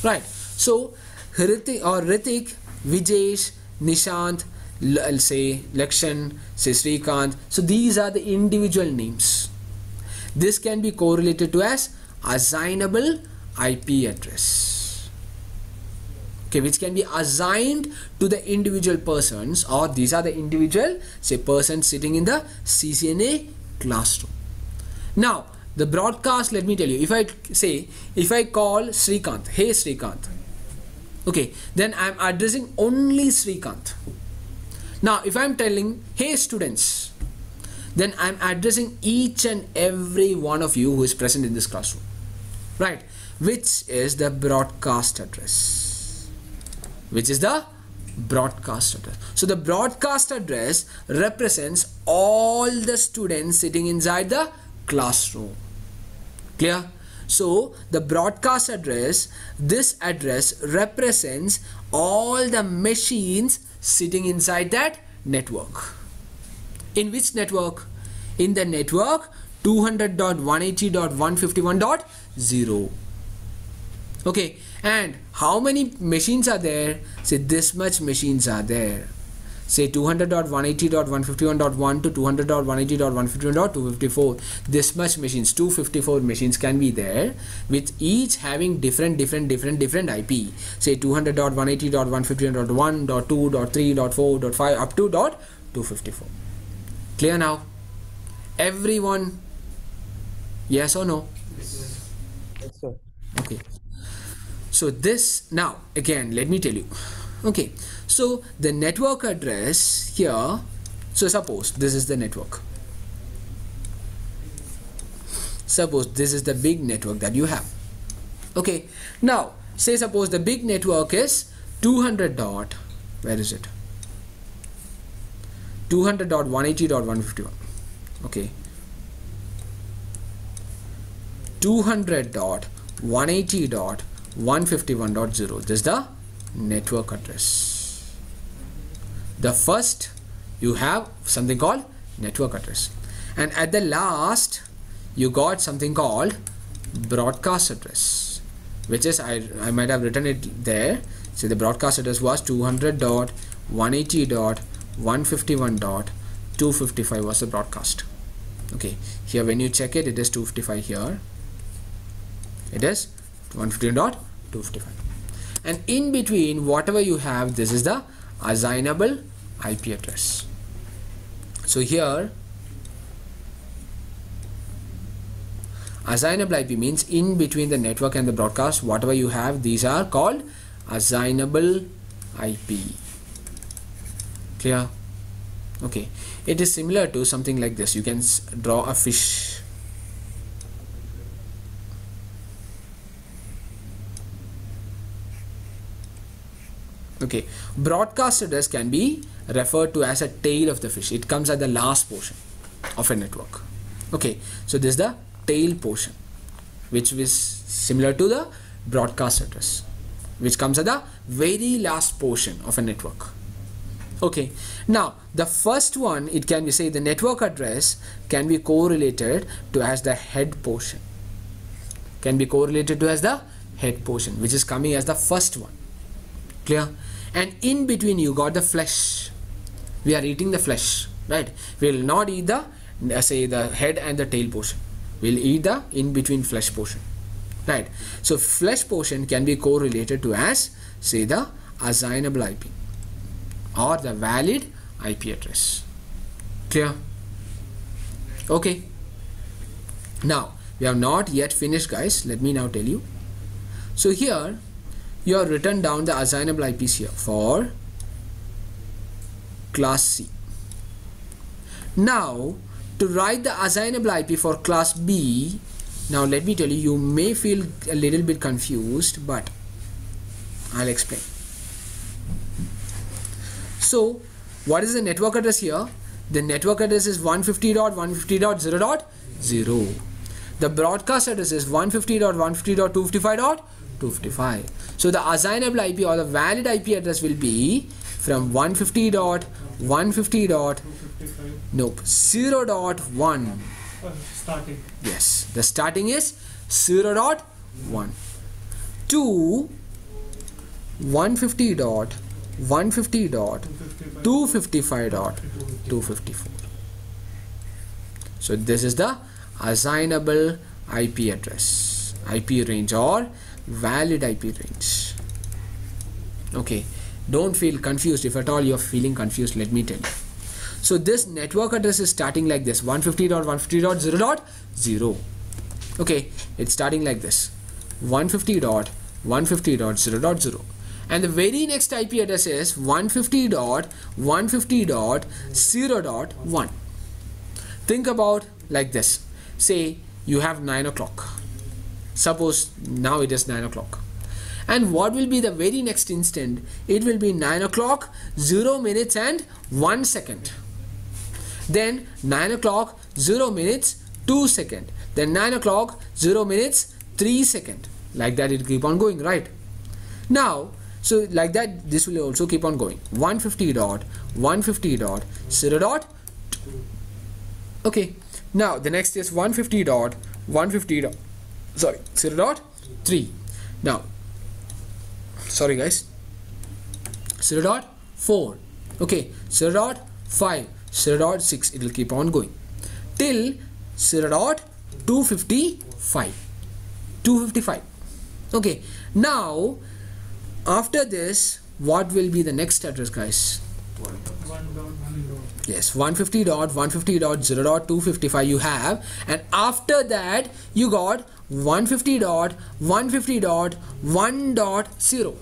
right? So Ritik, Vijesh, Nishant, I'll say Lakshan, say Srikant. So these are the individual names. This can be correlated to as assignable IP address. okay, which can be assigned to the individual persons, or these are the individual, say, persons sitting in the CCNA classroom. Now the broadcast, let me tell you, if I call Srikanth, hey Srikanth, okay, then I am addressing only Srikanth. Now if I am telling hey students, then I am addressing each and every one of you who is present in this classroom, right? Which is the broadcast address. Which is the broadcast address. So the broadcast address represents all the students sitting inside the classroom. Clear? So the broadcast address, this address represents all the machines sitting inside that network. In which network? In the network 200.180.151.0. okay, and how many machines are there? Say this much machines are there. Say 200.180.151.1 to 200.180.151.254. this much machines, 254 machines can be there, with each having different IP. Say 200.180.151.1.2.3.4.5 up to .254. Clear now? Everyone? Yes or no? Yes, sir. Okay. So this, now again let me tell you, okay, so the network address here, so suppose this is the network, suppose this is the big network that you have, okay. Now say suppose the big network is 200 dot, where is it, 200.180.151, okay, 200.180.151.0. this is the network address. The first you have something called network address, and at the last you got something called broadcast address, which is, I might have written it there. So the broadcast address was 200.180.151.255 was the broadcast. Okay, here when you check it, it is 255. Here it is 151.255, and in between whatever you have, this is the assignable IP address. So here assignable IP means in between the network and the broadcast, whatever you have, these are called assignable IP. Clear? Okay, it is similar to something like this. You can draw a fish. Okay, broadcast address can be referred to as a tail of the fish. It comes at the last portion of a network. Okay, so this is the tail portion, which is similar to the broadcast address, which comes at the very last portion of a network. Okay, now the first one, it can be, say, the network address can be correlated to as the head portion, can be correlated to as the head portion, which is coming as the first one. Clear? And in between you got the flesh. We are eating the flesh, right? We will not eat the say the head and the tail portion. We'll eat the in between flesh portion, right? So flesh portion can be correlated to as, say, the assignable IP or the valid IP address. Clear? Okay, now we have not yet finished, guys. Let me now tell you. So here you have written down the assignable IPs here for class C. Now to write the assignable IP for class B, now let me tell you, you may feel a little bit confused, but I'll explain. So what is the network address here? The network address is 150.150.0.0. The broadcast address is 150.150.255.255. So the assignable IP or the valid IP address will be from 150.150. Nope, 0.1. Starting. Yes, the starting is 0.1 to 150.150.255.254. So this is the assignable IP address, IP range or valid IP range. Okay, don't feel confused. If at all you're feeling confused, let me tell you. So this network address is starting like this, 150.150.0.0. Okay, it's starting like this, 150.150.0.0. And the very next IP address is 150.150.0.1. Think about like this. Say you have 9 o'clock. Suppose now it is 9 o'clock. And what will be the very next instant? It will be 9 o'clock, 0 minutes and 1 second. Then 9 o'clock, 0 minutes, 2 seconds. Then 9 o'clock, 0 minutes, 3 seconds. Like that it keep on going, right? Now, so like that this will also keep on going. 150.150.0.2. Okay. Now the next is 150.150.0.3. Now, sorry guys, 0.4. Okay, 0.5, 0.6. It will keep on going till 0.255. Okay, now after this, what will be the next address, guys? Yes, 150.150.0.255 you have, and after that you got 150.150.1.0,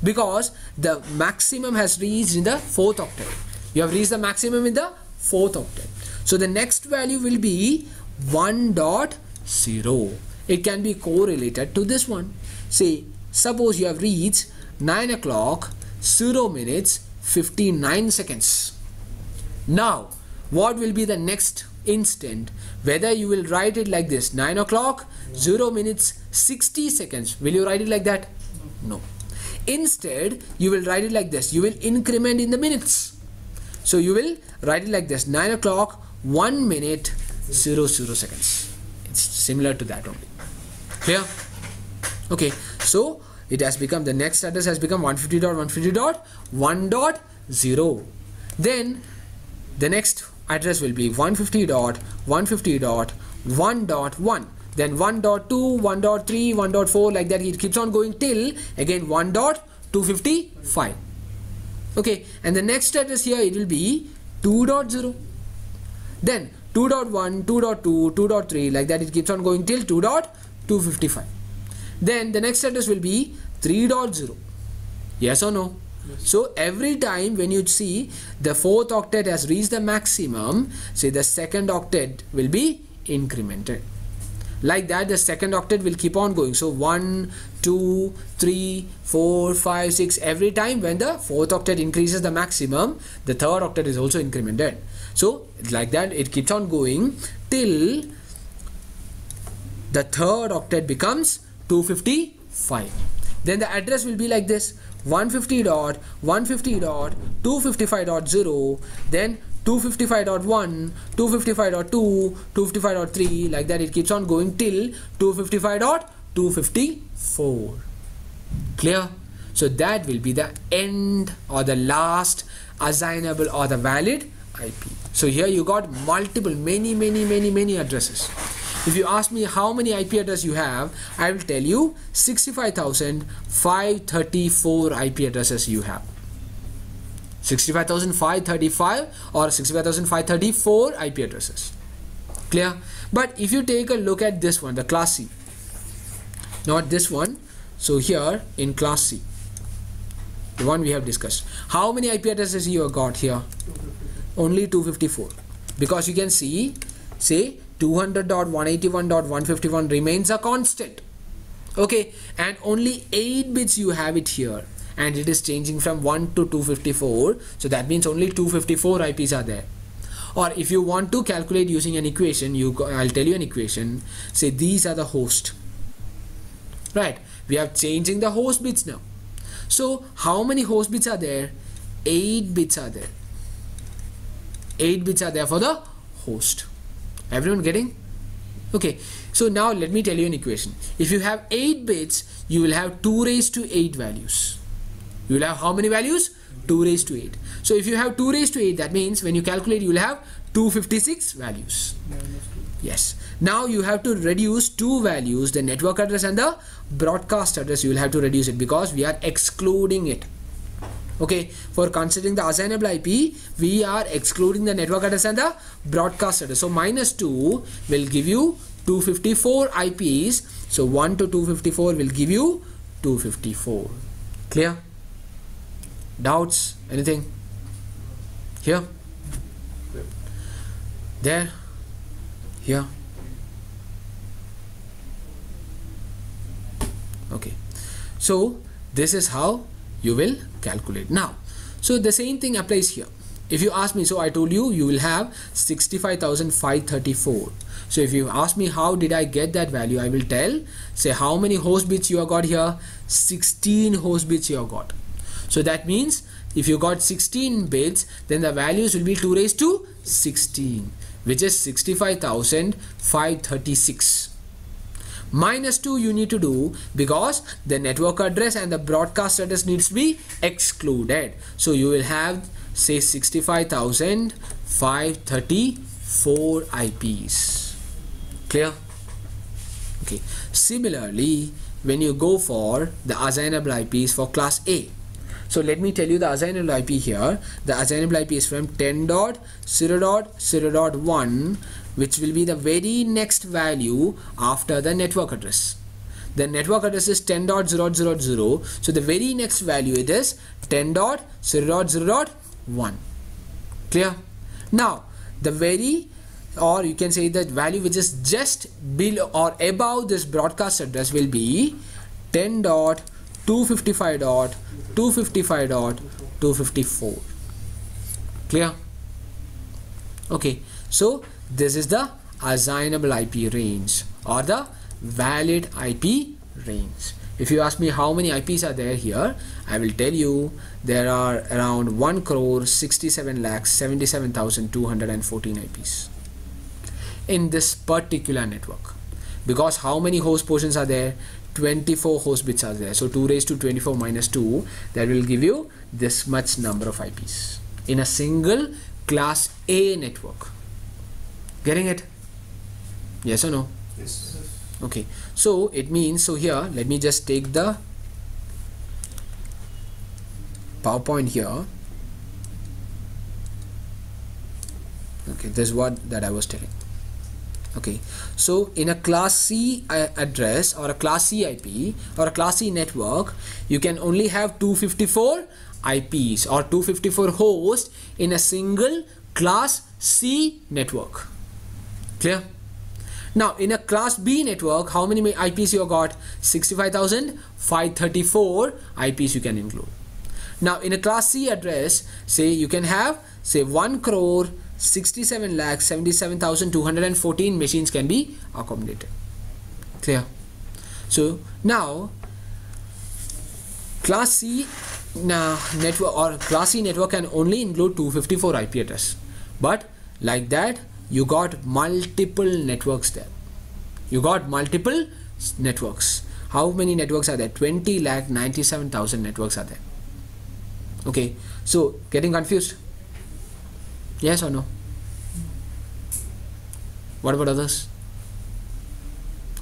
because the maximum has reached in the 4th octet. You have reached the maximum in the 4th octet. So the next value will be 1.0. It can be correlated to this one. Say, suppose you have reached 9 o'clock, 0 minutes, 59 seconds. Now, what will be the next instant? Whether you will write it like this, 9 o'clock, 0 minutes, 60 seconds. Will you write it like that? No. Instead, you will write it like this. You will increment in the minutes. So you will write it like this, 9 o'clock, 1 minute, 00 seconds. It's similar to that only. Clear? Okay, so it has become, the next address has become 150.150.1.0. Then the next address will be 150.150.1.1. Then 1.2, 1.3, 1.4, like that it keeps on going till again 1.255. Okay, and the next address here, it will be 2.0. Then 2.1, 2.2, 2.3, like that it keeps on going till 2.255. Then the next address will be 3.0. Yes or no? Yes. So every time when you see the 4th octet has reached the maximum, say the 2nd octet will be incremented. Like that the 2nd octet will keep on going. So 1, 2, 3, 4, 5, 6. Every time when the 4th octet increases the maximum, the 3rd octet is also incremented. So like that it keeps on going till the 3rd octet becomes 255. Then the address will be like this, 150.150.255.0, then 255.1, 255.2, 255.3, like that it keeps on going till 255.254. Clear? So that will be the end or the last assignable or the valid IP. So here you got multiple, many addresses. If you ask me how many IP addresses you have, I will tell you 65,534 IP addresses you have. 65,535 or 65,534 IP addresses. Clear? But if you take a look at this one, the class C, not this one. So here in class C, the one we have discussed, how many IP addresses you have got here? Only 254, because you can see, say 200.181.151 remains a constant. Okay, and only 8 bits you have it here, and it is changing from 1 to 254. So that means only 254 IPs are there. Or if you want to calculate using an equation, I'll tell you an equation. Say these are the host. Right, we are changing the host bits now. So how many host bits are there? 8 bits are there. 8 bits are there for the host. Everyone getting? Okay, so now let me tell you an equation. If you have 8 bits, you will have 2 raised to 8 values. You will have how many values? 2 raised to 8. So if you have 2 raised to 8, that means when you calculate, you will have 256 values. Yes. Now you have to reduce two values, the network address and the broadcast address. You will have to reduce it because we are excluding it. Okay, for considering the assignable IP, we are excluding the network address and the broadcast address. So minus 2 will give you 254 IPs. So 1 to 254 will give you 254. Clear? Doubts? Anything? Here? There? Here? Okay. So this is how you will calculate. Now, so the same thing applies here. If you ask me, so I told you, you will have 65,534. So if you ask me how did I get that value, I will tell, say how many host bits you have got here. 16 host bits you have got. So that means if you got 16 bits, then the values will be 2 raised to 16, which is 65,536. Minus 2 you need to do because the network address and the broadcast address needs to be excluded. So you will have, say, 65,534 IPs. Clear? Okay. Similarly, when you go for the assignable IPs for class A, so let me tell you the assignable IP here. The assignable IP is from 10.0.0.1, which will be the very next value after the network address. The network address is 10.0.0.0, so the very next value it is 10.0.0.1. Clear? Now the very, or you can say that value which is just below or above this broadcast address will be 10.255.255.254. Clear? Okay, so this is the assignable IP range or the valid IP range. If you ask me how many IPs are there here, I will tell you there are around 1,67,77,214 IPs in this particular network. Because how many host portions are there? 24 host bits are there. So 2 raised to 24 minus 2, that will give you this much number of IPs in a single class A network. Getting it? Yes or no? Yes. Okay, so it means, so here let me just take the PowerPoint here. Okay, this is what that I was telling. Okay, so in a class C address or a class C IP or a class C network, you can only have 254 IPs or 254 hosts in a single class C network. Clear? Now in a class B network, how many IPs you got? 65,534 IPs you can include. Now in a class C address, say you can have, say, 1,67,77,214 machines can be accommodated. Clear? So now class C network or class C network can only include 254 IP address, but like that you got multiple networks there. You got multiple networks. How many networks are there? 20,97,000 networks are there. Okay, so getting confused? Yes or no? What about others?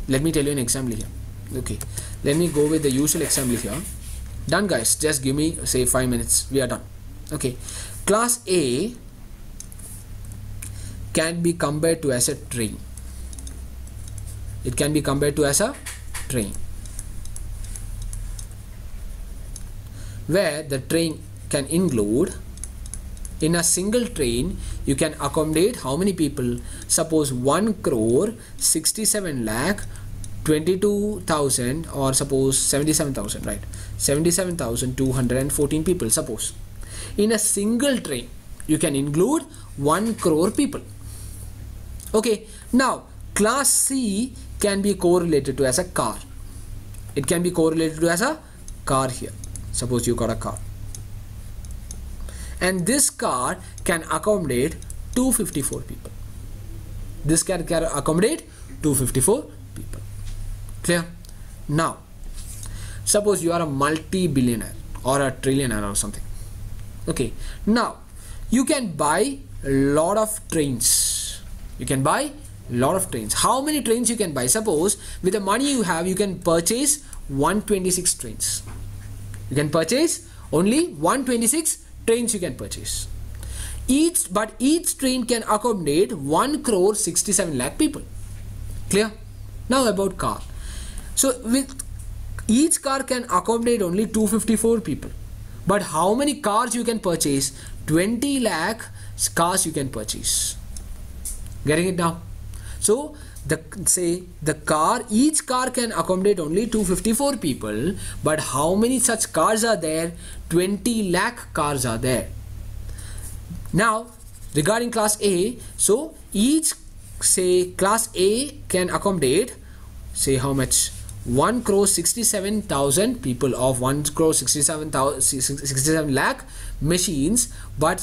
Let me tell you an example here. Okay, let me go with the usual example here. Done, guys. Just give me, say, 5 minutes. We are done. Okay, class A can be compared to as a train. It can be compared to as a train, where the train can include, in a single train you can accommodate how many people? Suppose 1,67,22,000 or suppose 77,000, right? 77,214 people. Suppose in a single train you can include 1 crore people. Okay, now class C can be correlated to as a car. It can be correlated to as a car here. Suppose you got a car, and this car can accommodate 254 people. This can accommodate 254 people. Clear? Now suppose you are a multi-billionaire or a trillionaire or something. Okay, now you can buy a lot of trains. You can buy lot of trains. How many trains you can buy? Suppose with the money you have, you can purchase 126 trains. You can purchase only 126 trains you can purchase. But each train can accommodate 1 crore 67 lakh people. Clear? Now about car. So with each car can accommodate only 254 people. But how many cars you can purchase? 20 lakh cars you can purchase. Getting it now? So each car can accommodate only 254 people, but how many such cars are there? 20 lakh cars are there. Now regarding class A, so each class A can accommodate how much? 1 crore 67,000 people of 1 crore 67 lakh machines, but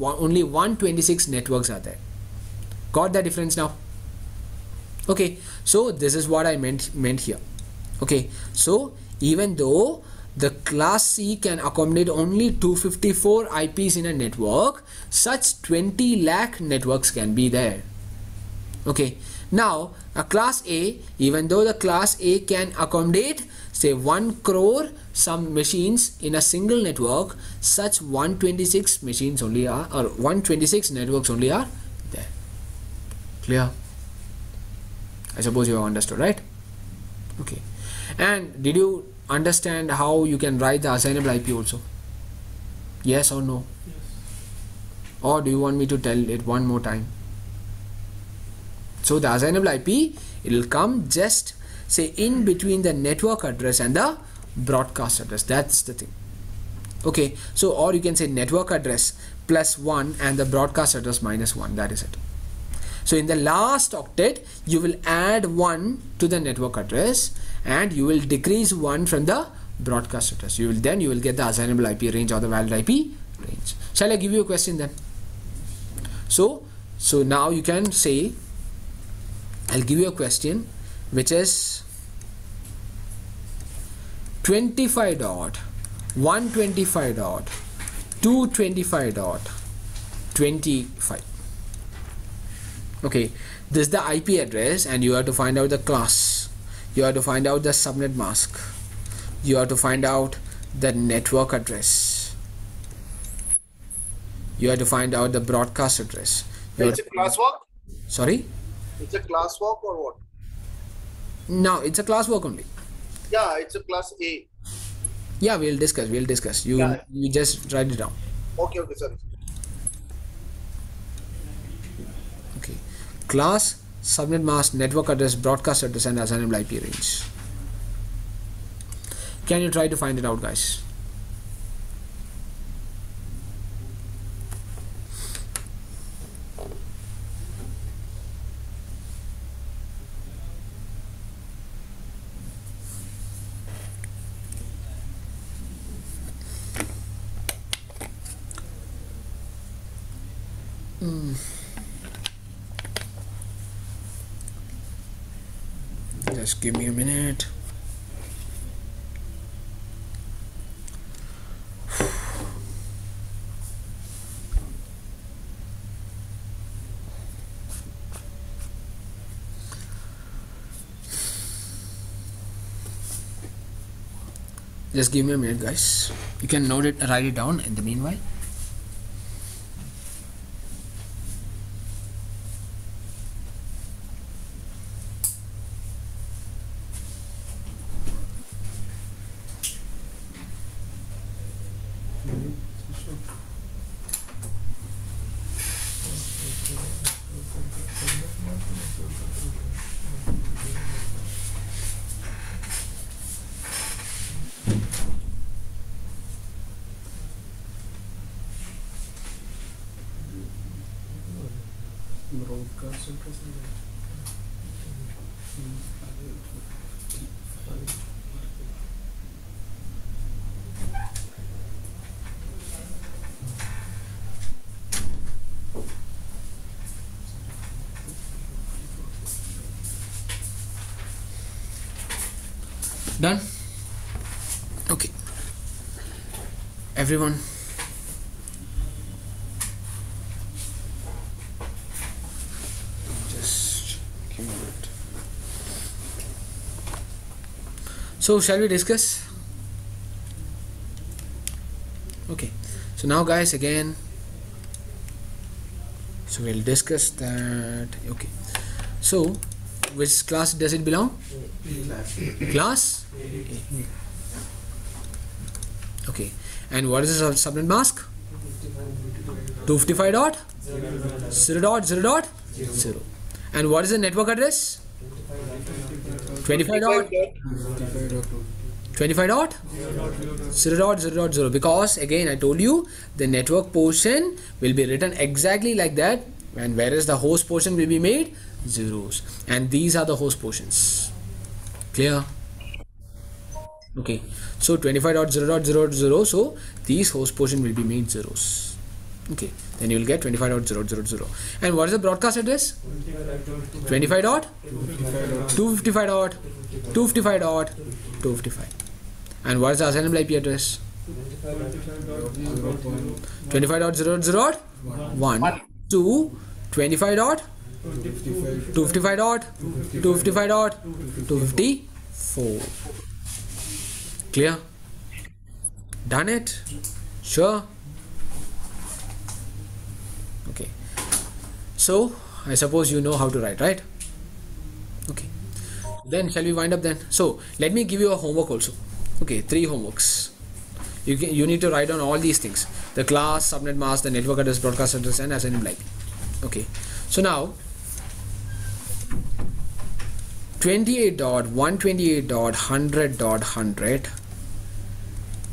only 126 networks are there. Got the difference now? Okay, so this is what I meant here. Okay, so even though the class C can accommodate only 254 IPs in a network, such 20 lakh networks can be there. Okay, now a class A, even though the class A can accommodate 1 crore some machines in a single network, such 126 machines only are, or 126 networks only are there. Clear? I suppose you have understood, right? Okay. And did you understand how you can write the assignable IP also? Yes or no? Yes. Or do you want me to tell it one more time? So the assignable IP, it will come just in between the network address and the broadcast address. That's the thing. Okay, so or you can say network address plus 1 and the broadcast address minus 1. That is it. So in the last octet, you will add 1 to the network address and you will decrease 1 from the broadcast address. You will get the assignable IP range or the valid IP range. Shall I give you a question then? So now you can say, I'll give you a question which is 25.125.225.25. Okay, this is the IP address and you have to find out the class. You have to find out the subnet mask. You have to find out the network address. You have to find out the broadcast address. It's a classwork? Sorry? It's a classwork or what? No, it's a classwork only. Yeah, it's a class A. Yeah, we'll discuss. You just write it down. Okay, sorry. Okay. Class, subnet mask, network address, broadcast address and assignable IP range. Can you try to find it out, guys? Just give me a minute. Just give me a minute, guys. You can write it down in the meanwhile. Done? Okay. Everyone. Just So shall we discuss? Okay, so now guys, again, so we'll discuss that. Okay, so which class does it belong? Class A. Okay, and what is the subnet mask? 255.0.0.0. And what is the network address? 25.0.0.0, because again I told you the network portion will be written exactly like that, and whereas the host portion will be made zeros, and these are the host portions. Clear? Okay, so 25.0.0.0, so these host portion will be made zeros. Okay, then you will get 25.0.0.0. And what is the broadcast address? 25.255.255.255. And what is the assignable IP address? 25.0.0.1 to 25.255.255.254. Clear? Done it? Sure? Okay, so I suppose you know how to write, right? Okay, then shall we wind up then? So let me give you a homework also. Okay, 3 homeworks. You need to write down all these things: the class, subnet mask, the network address, broadcast address, and assignable IP. Okay, so now 28.128.100.100,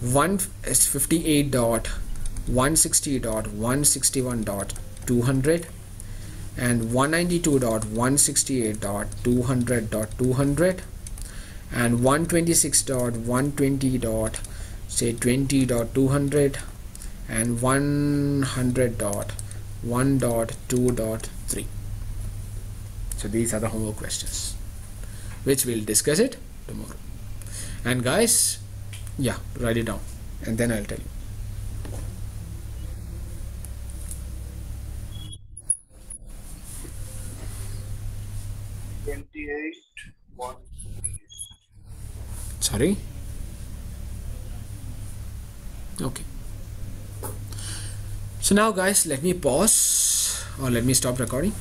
158.160.161.200, and 192.168.200.200, and 126.120.20.200, and 100.1.2.3. So these are the homework questions, which we'll discuss it tomorrow. And guys, yeah, write it down and then I'll tell you. Sorry? Okay. So now guys, let me pause or let me stop recording.